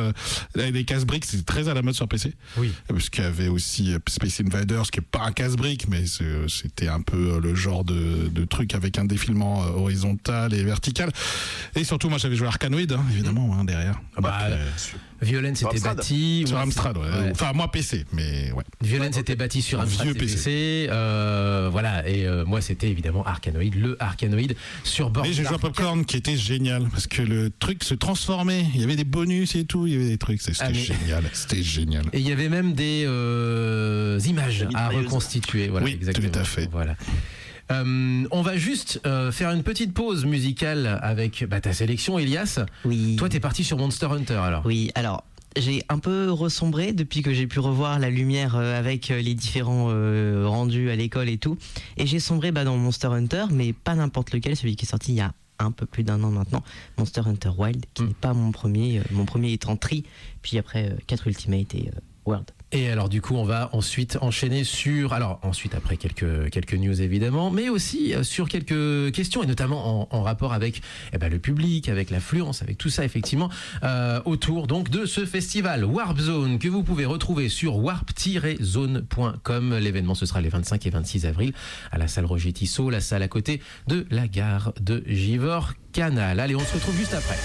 les casse-briques, c'est très à la mode sur PC. Oui. Parce qu'il y avait aussi Space Invaders, qui est pas un casse-brique, mais c'était un peu le genre de truc avec un défilement horizontal et vertical. Et surtout, moi j'avais joué à Arkanoid, évidemment, derrière. Violence était bâti sur Amstrad, ouais. Enfin moi PC, mais ouais. Violence était bâti sur Amstrad PC. Voilà, et moi c'était évidemment Arkanoid, le Arkanoid sur bord. Mais j'ai joué à Popcorn qui était génial parce que le truc se transformait, il y avait des bonus et tout, il y avait des trucs, c'était génial. Et il y avait même des images à reconstituer, voilà, oui, exactement. Tout à fait. Voilà. On va juste faire une petite pause musicale avec ta sélection, Elias. Oui. Toi, t'es parti sur Monster Hunter alors. Oui, alors j'ai un peu ressombré depuis que j'ai pu revoir la lumière avec les différents rendus à l'école et tout. Et j'ai sombré dans Monster Hunter, mais pas n'importe lequel, celui qui est sorti il y a un peu plus d'1 an maintenant, Monster Hunter Wild, qui n'est pas mon premier étant Tree, puis après 4 Ultimate et World. Et alors du coup on va ensuite enchaîner après quelques news évidemment, mais aussi sur quelques questions et notamment en rapport avec le public, avec l'affluence, avec tout ça effectivement autour donc de ce festival Warp Zone que vous pouvez retrouver sur warp-zone.com. L'événement ce sera les 25 et 26 avril à la salle Roger Tissot, la salle à côté de la gare de Givors-Canal. Allez, on se retrouve juste après.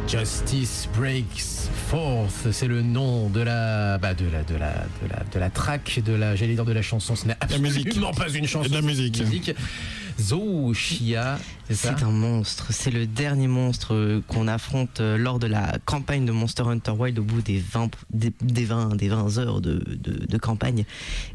Justice Breaks Forth, c'est le nom de la track, j'allais dire de la chanson, ce n'est absolument pas une chanson. Et de la musique. Zoshia, c'est ça? C'est un monstre, c'est le dernier monstre qu'on affronte lors de la campagne de Monster Hunter Wild au bout des 20 heures de campagne.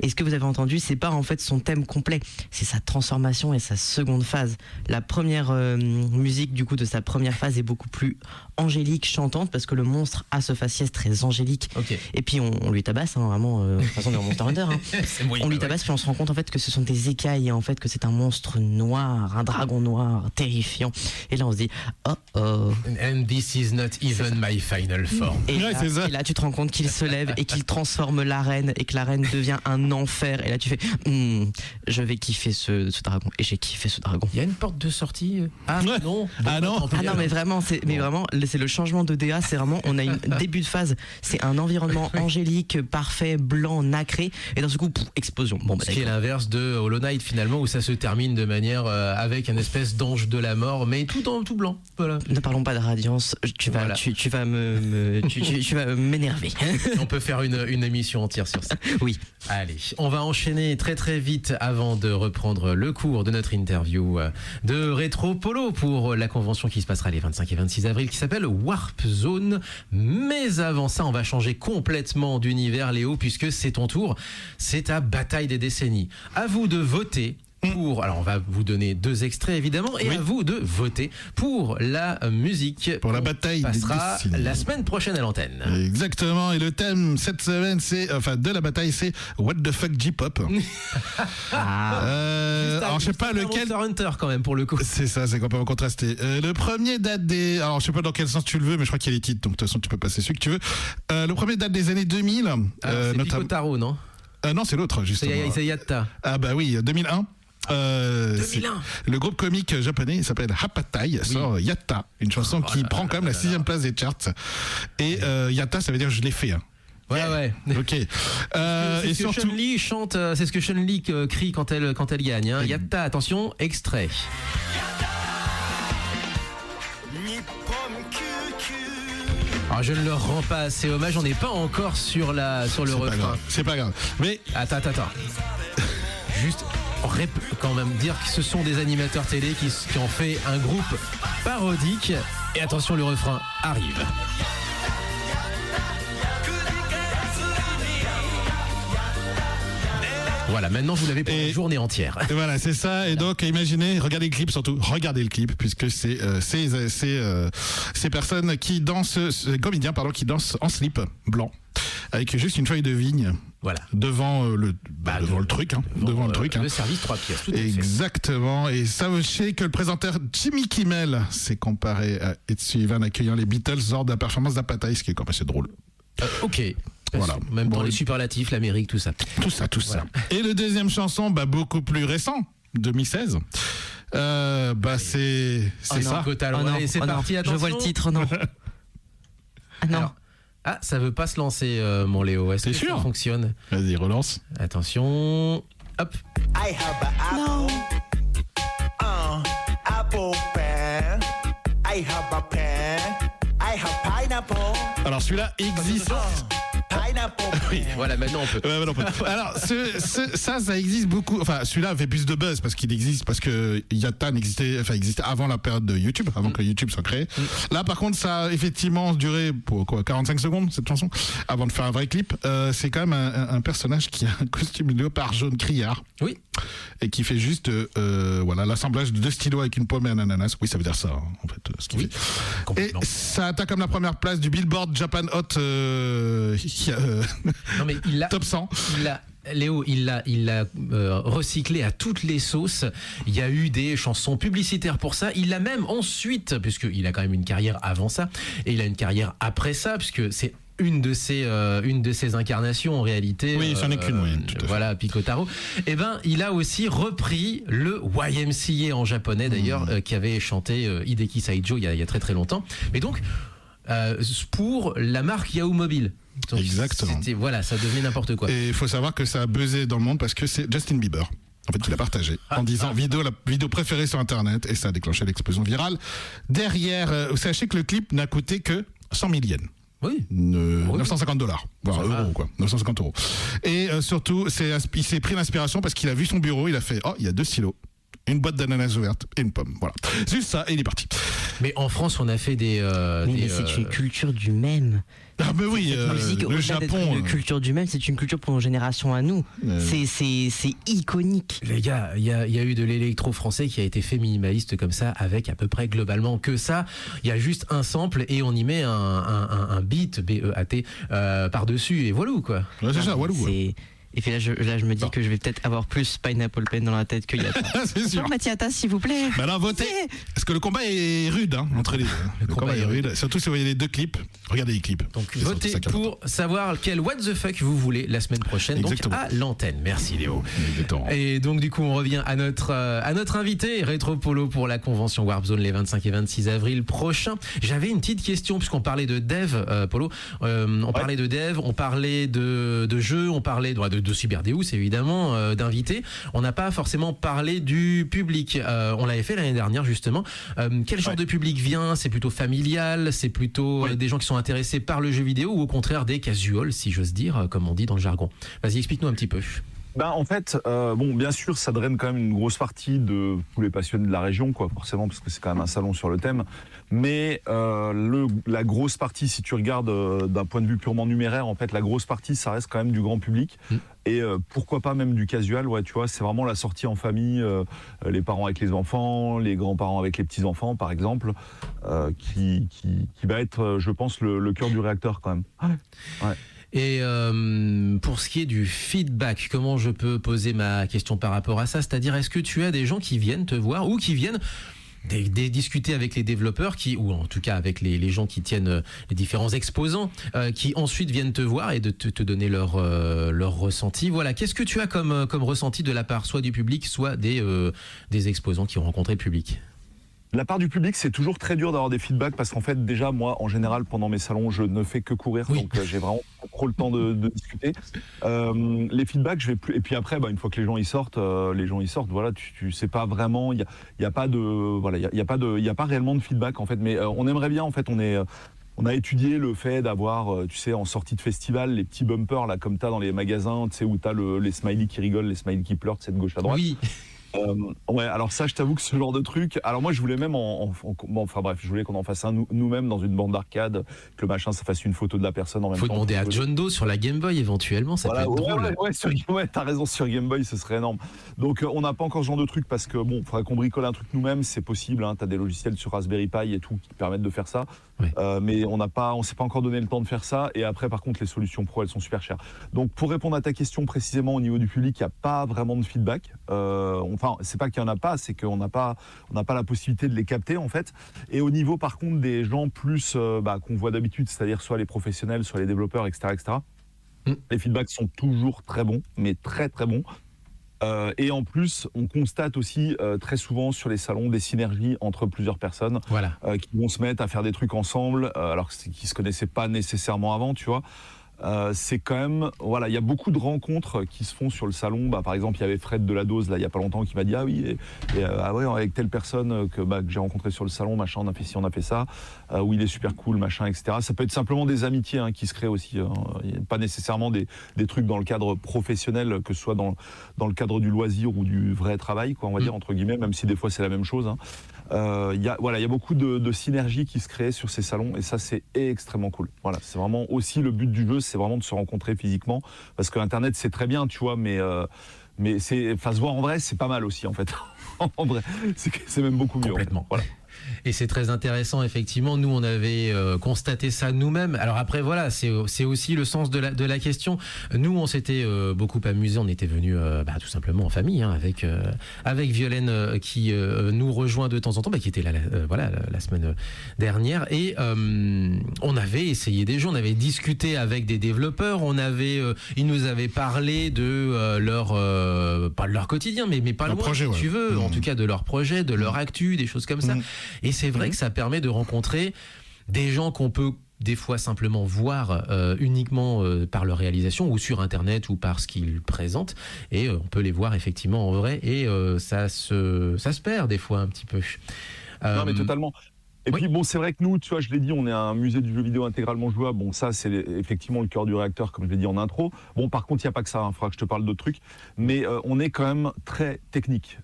Et ce que vous avez entendu, c'est pas en fait son thème complet, c'est sa transformation et sa seconde phase. La première musique du coup de sa première phase est beaucoup plus angélique, chantante, parce que le monstre a ce faciès très angélique. Okay. Et puis on lui tabasse, hein, vraiment, de toute façon dans Monster Hunter. Hein. On lui tabasse, puis on se rend compte en fait que ce sont des écailles et en fait que c'est un monstre noir, un dragon noir terrifiant. Et là on se dit oh oh. And this is not even my final form. Et, Ouais, c'est ça. et là tu te rends compte qu'il se lève et qu'il transforme l'arène et que l'arène devient un enfer. Et là tu fais je vais kiffer ce dragon. Et j'ai kiffé ce dragon. Il y a une porte de sortie? Ah Ouais. non. Ah non. Ah non mais vraiment c'est le changement de DA, c'est vraiment on a une début de phase, c'est un environnement angélique parfait, blanc, nacré, et dans ce coup explosion. Bon bah Ce qui est d'accord. l'inverse de Hollow Knight finalement, où ça se termine de manière avec un espèce d'ange de la mort, mais tout blanc. Voilà. Ne parlons pas de radiance, tu vas Voilà. tu vas tu vas m'énerver. On peut faire une émission entière sur ça. Oui. Allez, on va enchaîner très très vite avant de reprendre le cours de notre interview de Rétro Polo pour la convention qui se passera les 25 et 26 avril qui s'appelle Warp Zone. Mais avant ça, on va changer complètement d'univers, Léo, puisque c'est ton tour. C'est ta bataille des décennies. À vous de voter pour, alors on va vous donner 2 extraits évidemment, et Oui. à vous de voter pour la musique. Pour la qu'on bataille des passera décennies. la semaine prochaine à l'antenne. Exactement, et le thème cette semaine, de la bataille, c'est What the fuck J-pop. Alors je sais pas lequel. Monster Hunter quand même pour le coup. C'est ça, c'est complètement contrasté. Le premier date des. Alors je sais pas dans quel sens tu le veux, mais je crois qu'il y a les titres, donc de toute façon tu peux passer celui que tu veux. Le premier date des années 2000. Alors, c'est notamment- Pico Taro, non? non, c'est l'autre, justement. C'est Yatta. Ah bah oui, 2001. 2001. Le groupe comique japonais il s'appelle Hapatai sort Yatta, une chanson qui prend quand même la 6e place des charts. Et Yatta, ça veut dire je l'ai fait. Hein. Ouais. Ok. C'est Et ce que surtout. Chun-Li chante, c'est ce que Chun-Li crie quand elle gagne. Hein. Yatta, attention, extrait. Alors je ne leur rends pas assez hommage, on n'est pas encore sur le C'est pas refrain. grave. C'est pas grave. Mais Attends. Juste quand même dire que ce sont des animateurs télé qui ont fait un groupe parodique. Et attention, le refrain arrive. Voilà, maintenant vous l'avez pour Et- une journée entière. et voilà, c'est ça. Et donc, imaginez, regardez le clip surtout. Regardez le clip, puisque c'est ces personnes qui dansent, ces comédiens, pardon, qui dansent en slip blanc, avec juste une feuille de vigne Voilà. devant le truc, hein, devant le truc. Hein. Le service 3 pièces, tout à fait. Exactement. Et sachez que le présentateur Jimmy Kimmel s'est comparé à Ed Sullivan accueillant les Beatles lors de la performance d'Apathy, ce qui est quand même assez drôle. Ok. Voilà. Même dans Bon, les superlatifs, l'Amérique, tout ça. Tout ça. Et le deuxième chanson, beaucoup plus récent, 2016. C'est ça. Total. Oh non, Allez, c'est oh non, parti, je attention. vois le titre, non. Ah non. Alors, ça veut pas se lancer, mon Léo. Est-ce T'es que sûr ça fonctionne? Vas-y, relance. Attention. Hop. I have an apple. Apple pen. I have a pen. I have pineapple. Alors celui-là existe. Pineapple. Oui. Voilà, maintenant on peut. Ouais, non, alors, ça existe beaucoup. Enfin, celui-là fait plus de buzz parce qu'il existe, parce que Yatta existait avant la période de YouTube, avant que YouTube soit créé. Là, par contre, ça a effectivement duré pour 45 secondes, cette chanson, avant de faire un vrai clip. C'est quand même un personnage qui a un costume de léopard jaune criard. Oui. Et qui fait juste l'assemblage de 2 stylos avec une pomme et un ananas. Oui, ça veut dire ça, hein, en fait, ce qu'il Oui. fait. Complètement. Et ça atteint comme la première place du Billboard Japan Hot Non, mais il l'a. Top 100. Léo, il l'a recyclé à toutes les sauces. Il y a eu des chansons publicitaires pour ça. Il l'a même ensuite, puisqu'il a quand même une carrière avant ça, et il a une carrière après ça, puisque c'est une de ses incarnations en réalité. Oui, c'en est qu'une, oui, tout à fait. Voilà, Pico Taro. Eh ben, il a aussi repris le YMCA en japonais d'ailleurs, qui avait chanté Hideki Saijo il y a très très longtemps. Mais donc, pour la marque Yahoo Mobile. Donc, Exactement. Voilà, ça devenait n'importe quoi. Et il faut savoir que ça a buzzé dans le monde parce que c'est Justin Bieber En fait, il a partagé en disant la vidéo préférée sur Internet, et ça a déclenché l'explosion virale. Derrière, sachez que le clip n'a coûté que 100 000 yens. Oui. 950 $, voire Ça va. euros, quoi. 950 €. Et surtout, il s'est pris l'inspiration parce qu'il a vu son bureau, il a fait, il y a 2 stylos, une boîte d'ananas ouverte et une pomme. Voilà. Juste ça, et il est parti. Mais en France, on a fait des. Mais c'est une culture du même. Ah, mais oui, Cette musique, le au-delà d'être Japon. une culture du même, c'est une culture pour nos générations à nous. C'est iconique. Les gars, il y a eu de l'électro français qui a été fait minimaliste comme ça, avec à peu près globalement que ça. Il y a juste un sample et on y met un beat, B-E-A-T, par-dessus, et voilà quoi. Ouais, c'est ça, Walou. Et puis là, je me dis que je vais peut-être avoir plus Pineapple Pen dans la tête que Yata. C'est sûr. Non, Mathiata, s'il vous plaît. Bah alors, votez. Parce que le combat est rude entre les deux. Le combat est rude. Surtout si vous voyez les 2 clips. Regardez les clips. Donc C'est votez surtout ça qui est pour savoir quel what the fuck vous voulez la semaine prochaine, Exactement. donc à l'antenne. Merci Léo. Exactement. Et donc du coup on revient à notre invité Rétro Polo pour la convention Warp Zone les 25 et 26 avril prochains. J'avais une petite question puisqu'on parlait de dev, Polo. On parlait de dev, on parlait de jeux, on parlait de Cyberdeus évidemment, d'invités. On n'a pas forcément parlé du public. On l'avait fait l'année dernière justement. Quel genre de public vient? C'est plutôt familial? C'est plutôt des gens qui sont intéressés par le jeu vidéo ou au contraire des casuals, si j'ose dire, comme on dit dans le jargon? Vas-y, explique-nous un petit peu. En fait, bien sûr, ça draine quand même une grosse partie de tous les passionnés de la région, quoi, forcément, parce que c'est quand même un salon sur le thème. Mais la grosse partie, si tu regardes d'un point de vue purement numéraire, en fait, la grosse partie, ça reste quand même du grand public. Et pourquoi pas même du casual, ouais, tu vois, c'est vraiment la sortie en famille, les parents avec les enfants, les grands-parents avec les petits-enfants, par exemple, qui va être, je pense, le cœur du réacteur, quand même. Ouais. Et pour ce qui est du feedback, comment je peux poser ma question par rapport à ça? C'est-à-dire, est-ce que tu as des gens qui viennent te voir ou qui viennent discuter avec les développeurs ou en tout cas avec les gens qui tiennent les différents exposants, qui ensuite viennent te voir et de te donner leur ressenti? Voilà, qu'est-ce que tu as comme ressenti de la part soit du public, soit des exposants qui ont rencontré le public? La part du public, c'est toujours très dur d'avoir des feedbacks parce qu'en fait, déjà, moi, en général, pendant mes salons, je ne fais que courir, donc j'ai vraiment pas trop le temps de discuter. Les feedbacks, je vais plus. Et puis après, une fois que les gens y sortent, voilà, tu sais pas vraiment, il y a pas de, voilà, il y a pas réellement de feedback en fait. Mais on aimerait bien, en fait, on a étudié le fait d'avoir, tu sais, en sortie de festival, les petits bumpers là, comme t'as dans les magasins, tu sais, où t'as les smileys qui rigolent, les smileys qui pleurent, c'est de gauche à droite. Oui. Ouais, alors ça, je t'avoue que ce genre de truc. Alors moi, je voulais même je voulais qu'on en fasse un nous-mêmes dans une bande d'arcade, que le machin, ça fasse une photo de la personne en même temps. Faut demander à John Doe sur la Game Boy éventuellement, ça peut être drôle. Ouais, t'as raison, sur Game Boy, ce serait énorme. Donc on n'a pas encore ce genre de truc parce que faudrait qu'on bricole un truc nous-mêmes, c'est possible. T'as des logiciels sur Raspberry Pi et tout qui permettent de faire ça. Ouais. Mais on s'est pas encore donné le temps de faire ça. Et après, par contre, les solutions pro, elles sont super chères. Donc pour répondre à ta question précisément au niveau du public, il n'y a pas vraiment de feedback. C'est pas qu'il y en a pas, c'est qu'on n'a pas la possibilité de les capter en fait. Et au niveau par contre des gens plus qu'on voit d'habitude, c'est-à-dire soit les professionnels, soit les développeurs, etc. Les feedbacks sont toujours très bons, mais très très bons. Et en plus, on constate aussi très souvent sur les salons des synergies entre plusieurs personnes qui vont se mettre à faire des trucs ensemble, alors qu'ils se connaissaient pas nécessairement avant, tu vois. C'est quand même, il y a beaucoup de rencontres qui se font sur le salon. Par exemple, il y avait Fred de la Dose là il y a pas longtemps qui m'a dit avec telle personne que j'ai rencontré sur le salon, machin, on a fait ci, on a fait ça, où il est super cool, machin, etc. Ça peut être simplement des amitiés qui se créent aussi, pas nécessairement des trucs dans le cadre professionnel, que ce soit dans le cadre du loisir ou du vrai travail, quoi, on va dire entre guillemets, même si des fois c'est la même chose. Il y a beaucoup de synergies qui se créent sur ces salons et ça c'est extrêmement cool. Voilà, c'est vraiment aussi le but du jeu, c'est vraiment de se rencontrer physiquement parce que Internet c'est très bien, tu vois, mais se voir en vrai c'est pas mal aussi en fait. En vrai, c'est même beaucoup mieux. Complètement. Voilà. Et c'est très intéressant, effectivement. Nous, on avait constaté ça nous-mêmes. Alors après, voilà, c'est aussi le sens de la question. Nous, on s'était beaucoup amusés. On était venus tout simplement en famille, avec Violaine qui nous rejoint de temps en temps, qui était là, la semaine dernière. Et on avait essayé des jeux, on avait discuté avec des développeurs. Ils nous avaient parlé de pas de leur quotidien, mais pas loin, projet, si tu veux. En tout cas, de leur projet, de leur actu, des choses comme ça. Et c'est vrai que ça permet de rencontrer des gens qu'on peut des fois simplement voir uniquement par leur réalisation ou sur internet ou par ce qu'ils présentent, et on peut les voir effectivement en vrai, et ça se perd des fois un petit peu. Non, mais totalement. Et oui. puis bon, c'est vrai que nous, tu vois, je l'ai dit, on est un musée du jeu vidéo intégralement jouable. Bon, ça, c'est effectivement le cœur du réacteur, comme je l'ai dit en intro. Bon, par contre, il n'y a pas que ça, il faudra que je te parle d'autres trucs. Mais on est quand même très technique.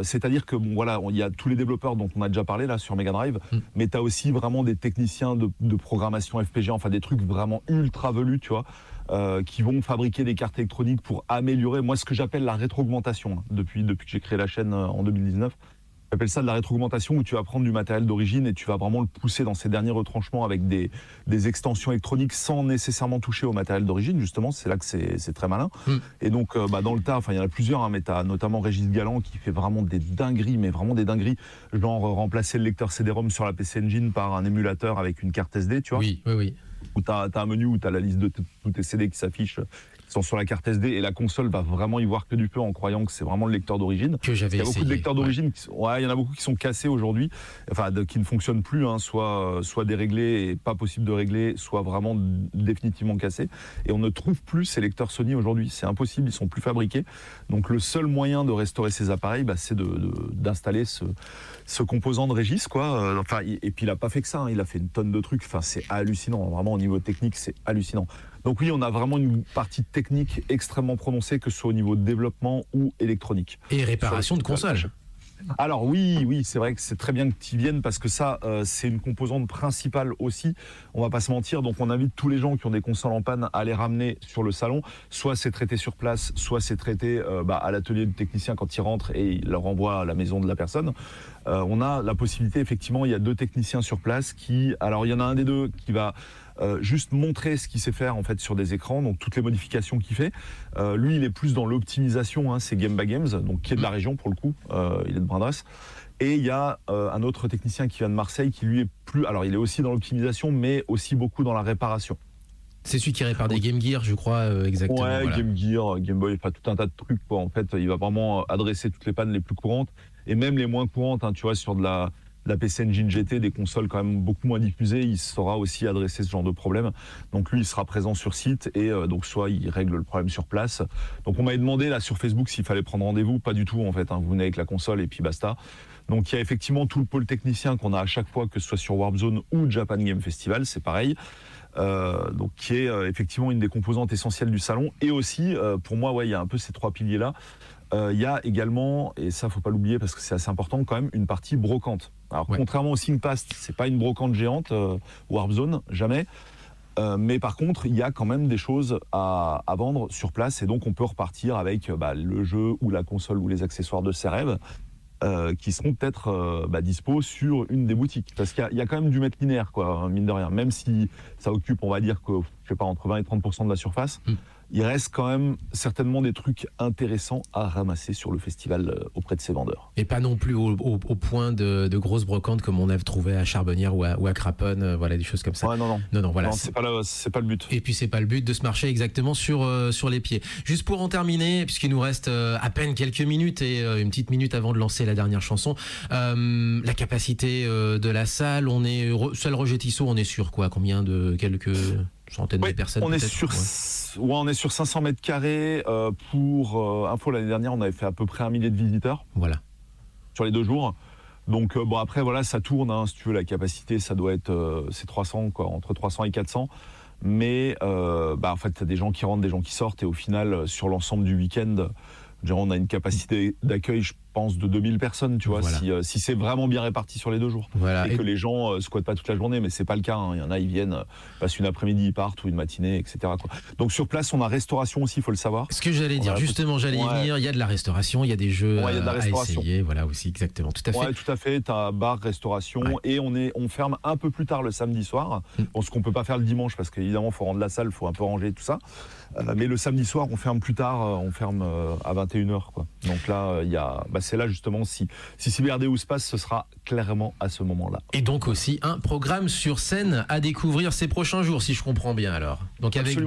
C'est-à-dire que, bon, voilà, il y a tous les développeurs dont on a déjà parlé là sur Mega Drive, mais tu as aussi vraiment des techniciens de programmation FPGA, enfin des trucs vraiment ultra velus, tu vois. Qui vont fabriquer des cartes électroniques pour améliorer, moi, ce que j'appelle la rétroaugmentation, hein, depuis que j'ai créé la chaîne en 2019. J'appelle ça de la rétroaugmentation, où tu vas prendre du matériel d'origine et tu vas vraiment le pousser dans ses derniers retranchements avec des extensions électroniques sans nécessairement toucher au matériel d'origine. Justement, c'est là que c'est très malin. Et donc, dans le tas, il y en a plusieurs, hein, mais tu as notamment Régis Galland qui fait vraiment des dingueries, mais vraiment des dingueries. Genre remplacer le lecteur CD-ROM sur la PC Engine par un émulateur avec une carte SD, tu vois. Oui. Où tu as un menu où tu as la liste de tous tes CD qui s'affichent, qui sont sur la carte SD, et la console va vraiment y voir que du peu en croyant que c'est vraiment le lecteur d'origine. Que j'avais essayé. Il y a beaucoup de lecteurs d'origine, il y en a beaucoup qui sont cassés aujourd'hui, enfin qui ne fonctionnent plus, hein, soit déréglés et pas possible de régler, soit vraiment définitivement cassés. Et on ne trouve plus ces lecteurs Sony aujourd'hui, c'est impossible, ils sont plus fabriqués. Donc le seul moyen de restaurer ces appareils, c'est d'installer ce composant de Régis, quoi. Et puis il a pas fait que ça, hein, il a fait une tonne de trucs. Enfin, c'est hallucinant, vraiment au niveau technique, c'est hallucinant. Donc oui, on a vraiment une partie technique extrêmement prononcée, que ce soit au niveau de développement ou électronique. Et réparation de consoles. Alors oui, c'est vrai que c'est très bien que tu y viennes, parce que ça, c'est une composante principale aussi, on va pas se mentir. Donc on invite tous les gens qui ont des consoles en panne à les ramener sur le salon. Soit c'est traité sur place, soit c'est traité à l'atelier du technicien quand il rentre et il le renvoie à la maison de la personne. On a la possibilité, effectivement, il y a 2 techniciens sur place alors il y en a un des 2 qui va juste montrer ce qu'il sait faire en fait sur des écrans, donc toutes les modifications qu'il fait. Lui, il est plus dans l'optimisation, hein, c'est Game by Games, donc qui est de la région pour le coup, il est de Brindras. Et il y a un autre technicien qui vient de Marseille qui lui est plus, alors il est aussi dans l'optimisation, mais aussi beaucoup dans la réparation. C'est celui qui répare des Game Gear, je crois, exactement. Ouais, voilà. Game Gear, Game Boy, enfin tout un tas de trucs, quoi. En fait, il va vraiment adresser toutes les pannes les plus courantes et même les moins courantes, hein, tu vois, sur de la PC Engine GT, des consoles quand même beaucoup moins diffusées, il saura aussi adresser ce genre de problème. Donc lui, il sera présent sur site et donc soit il règle le problème sur place. Donc on m'avait demandé là sur Facebook s'il fallait prendre rendez-vous, pas du tout en fait, hein. Vous venez avec la console et puis basta. Donc il y a effectivement tout le pôle technicien qu'on a à chaque fois, que ce soit sur Warp Zone ou Japan Game Festival, c'est pareil. Donc qui est effectivement une des composantes essentielles du salon. Et aussi, pour moi, il y a un peu ces 3 piliers-là. Il y a également, et ça faut pas l'oublier parce que c'est assez important quand même, une partie brocante. Alors contrairement au ThinkPast, c'est pas une brocante géante, Warp Zone, jamais. Mais par contre, il y a quand même des choses à vendre sur place, et donc on peut repartir avec le jeu ou la console ou les accessoires de ses rêves. Qui seront peut-être dispo sur une des boutiques, parce qu'il y a quand même du mètre linéaire, quoi, mine de rien, même si ça occupe, on va dire, que je sais pas, entre 20 et 30% de la surface. Il reste quand même certainement des trucs intéressants à ramasser sur le festival auprès de ses vendeurs. Et pas non plus au point de grosses brocantes comme on a trouvé à Charbonnières ou à Craponne, voilà, des choses comme ça. Ouais, non, voilà. Non, c'est pas le but. Et puis c'est pas le but de se marcher exactement sur les pieds. Juste pour en terminer, puisqu'il nous reste à peine quelques minutes et une petite minute avant de lancer la dernière chanson, la capacité de la salle, on est seul Roger Tissot, on est sur quoi, combien de quelques centaines de personnes? On est sur 500 mètres carrés. Pour info, l'année dernière, on avait fait à peu près 1 millier de visiteurs. Voilà. Sur les 2 jours. Donc après, voilà, ça tourne, hein, si tu veux, la capacité, ça doit être c'est 300, quoi, entre 300 et 400. Mais en fait, t'as des gens qui rentrent, des gens qui sortent, et au final, sur l'ensemble du week-end, on a une capacité d'accueil, je pense, de 2000 personnes, tu vois, voilà. Si c'est vraiment bien réparti sur les 2 jours. Voilà. Et que les gens squattent pas toute la journée, mais c'est pas le cas, hein. Il y en a, ils viennent, passent une après-midi, ils partent, ou une matinée, etc., quoi. Donc sur place, on a restauration aussi, il faut le savoir. Ce que j'allais dire, justement, j'allais y venir, il y a de la restauration, il y a des jeux il y a de la restauration. À essayer, voilà aussi, exactement, tout à fait. Ouais, tout à fait, t'as bar, restauration, et on ferme un peu plus tard le samedi soir, bon, ce qu'on peut pas faire le dimanche, parce qu'évidemment, il faut rendre la salle, il faut un peu ranger tout ça. Mais le samedi soir, on ferme plus tard, on ferme à 21h, quoi. Donc là, c'est là justement, si CyberDU se passe, ce sera clairement à ce moment-là. Et donc aussi un programme sur scène à découvrir ces prochains jours, si je comprends bien alors. Donc avec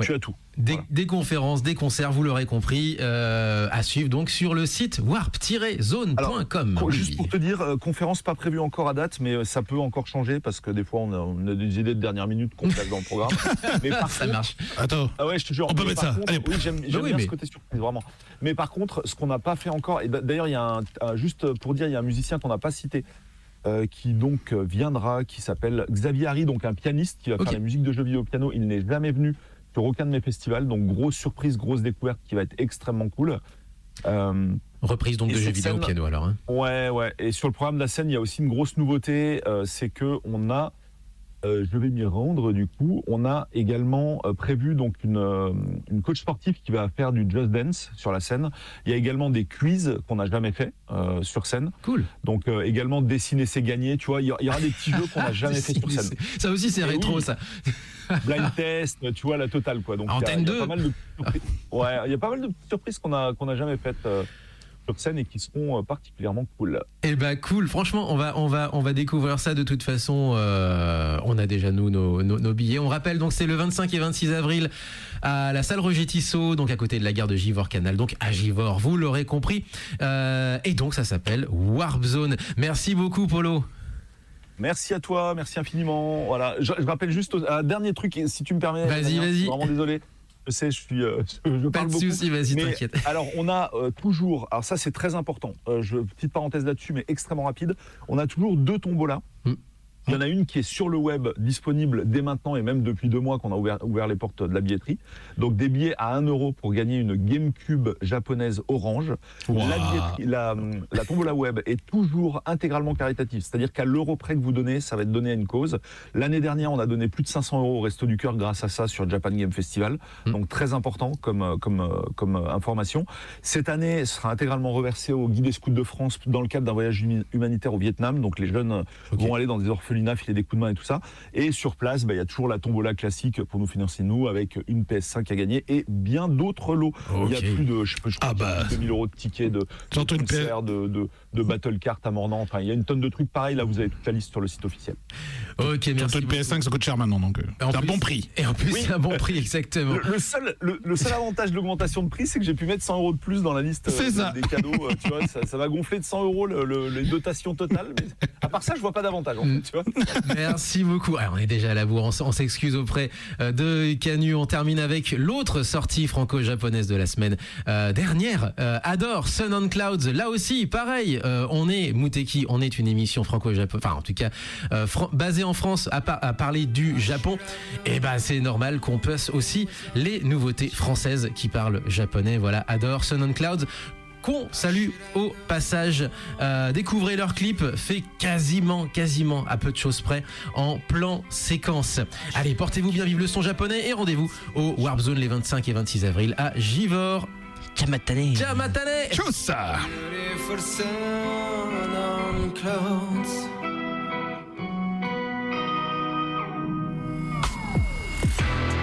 Oui. Tu as tout. Des, Voilà. des conférences, des concerts, vous l'aurez compris, à suivre donc sur le site warp-zone.com. Juste pour te dire, conférence pas prévue encore à date, mais ça peut encore changer parce que des fois on a des idées de dernière minute qu'on place dans le programme. Mais par Ça contre- marche. Attends. Ah ouais, je te jure. On peut mais mettre par ça. contre, Allez. oui, j'aime oui, bien mais- ce côté surprise, vraiment. Mais par contre, ce qu'on n'a pas fait encore, et d'ailleurs, il y a juste pour dire, il y a un musicien qu'on n'a pas cité, qui donc viendra, qui s'appelle Xavier Harry, donc un pianiste qui va Ok. faire la musique de jeux vidéo au piano. Il n'est jamais venu sur aucun de mes festivals, donc grosse surprise, grosse découverte qui va être extrêmement cool. Reprise donc Et de jeux cette vidéo au scène- piano alors. Hein. Ouais. Et sur le programme de la scène, il y a aussi une grosse nouveauté, c'est que on a, je vais m'y rendre du coup, on a également prévu donc une coach sportive qui va faire du Just Dance sur la scène. Il y a également des quiz qu'on n'a jamais fait sur scène. Cool. Donc également dessiner c'est gagner, tu vois, il y aura des petits jeux qu'on n'a jamais fait sur scène. Ça aussi c'est Eh rétro oui. ça. Blind test, tu vois la totale quoi. Donc Antenne il y a 2. pas mal de surprises. Ouais, il y a pas mal de petites surprises qu'on a jamais faites sur scène et qui seront particulièrement cool. Eh ben cool, franchement on va découvrir ça de toute façon, on a déjà nous nos billets. On rappelle donc c'est le 25 et 26 avril à la salle Roger Tissot, donc à côté de la gare de Givors-Canal, donc à Givors, vous l'aurez compris. Et donc ça s'appelle Warp Zone. Merci beaucoup Polo. Merci à toi, merci infiniment. Voilà, je rappelle juste un dernier truc, et si tu me permets. Vas-y, Damien, vas-y. Je suis vraiment désolé. Je sais, je Pas parle de beaucoup. soucis, vas-y Mais t'inquiète. alors, on a toujours, alors ça c'est très important, petite parenthèse là-dessus, mais extrêmement rapide, on a toujours 2 tombolas. Il y en a une qui est sur le web, disponible dès maintenant et même depuis 2 mois qu'on a ouvert les portes de la billetterie. Donc des billets à 1 euro pour gagner une GameCube japonaise orange. Wow. La tombola web est toujours intégralement caritative, c'est-à-dire qu'à l'euro près que vous donnez, ça va être donné à une cause. L'année dernière, on a donné plus de 500 euros au Resto du Cœur grâce à ça sur Japan Game Festival. Donc très important comme information. Cette année, ce sera intégralement reversé au Guide des Scouts de France dans le cadre d'un voyage humanitaire au Vietnam. Donc les jeunes vont aller dans des orphelinats, filer des coups de main et tout ça. Et sur place, il y a toujours la tombola classique pour nous financer nous, avec une PS5 à gagner et bien d'autres lots. Il y a Ok. plus de, je crois qu'il y a plus de 2000 euros de tickets de Surtout une concerts, de battle cartes à Mornan. Enfin, il y a une tonne de trucs pareils. Là, vous avez toute la liste sur le site officiel. Ok, merci. Surtout une PS5, ça coûte cher maintenant, donc Et en c'est un plus- bon prix. Et en plus Oui. c'est un bon prix exactement. Le seul avantage de l'augmentation de prix, c'est que j'ai pu mettre 100 euros de plus dans la liste C'est ça. des cadeaux. Tu vois, ça va gonfler de 100 euros les dotations totales. Mais à part ça, je vois pas d'avantage. En fait, tu vois. Merci beaucoup. Ah, on est déjà à la bourre, on s'excuse auprès de Canu. On termine avec l'autre sortie franco-japonaise de la semaine dernière. Adore, Sun on Clouds. Là aussi, pareil, on est Muteki, on est une émission franco-japonaise, enfin en tout cas basée en France à parler du Japon. Et ben c'est normal qu'on passe aussi les nouveautés françaises qui parlent japonais. Voilà, Adore, Sun on Clouds. Qu'on salue au passage. Découvrez leur clip fait quasiment à peu de choses près en plan séquence. Allez, portez-vous bien, vive le son japonais et rendez-vous au Warp Zone les 25 et 26 avril à Givors. Chamatane. Jamatane. Chose ça. Beautiful sun on clouds.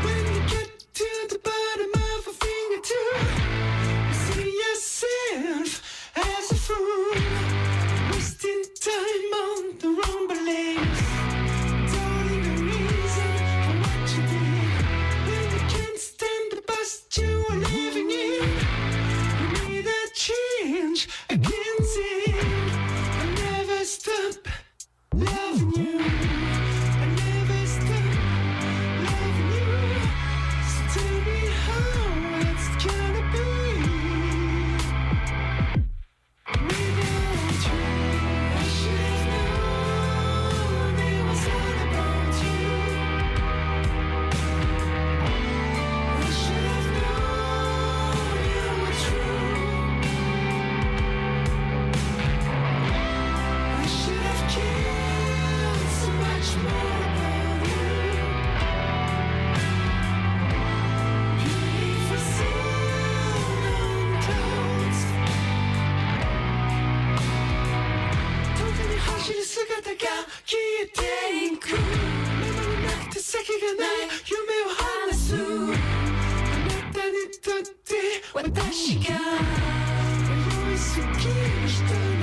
When you get to the bottom of a finger too, you see yourself as a fool, wasting time on the wrong beliefs. Don't even reason for what you did. When you can't stand the bust you are living in, you need a change against it. I never stop loving you. I never stop loving you. So tell me how it's gonna be without you. I should have known it was all about you. I should have known you were true. I should have cared so much more about you. Beautiful sun on clouds. 遠くに走る姿が消えていく。目もなくて先がない夢を話す。あなたにとって私が迷いすぎる人に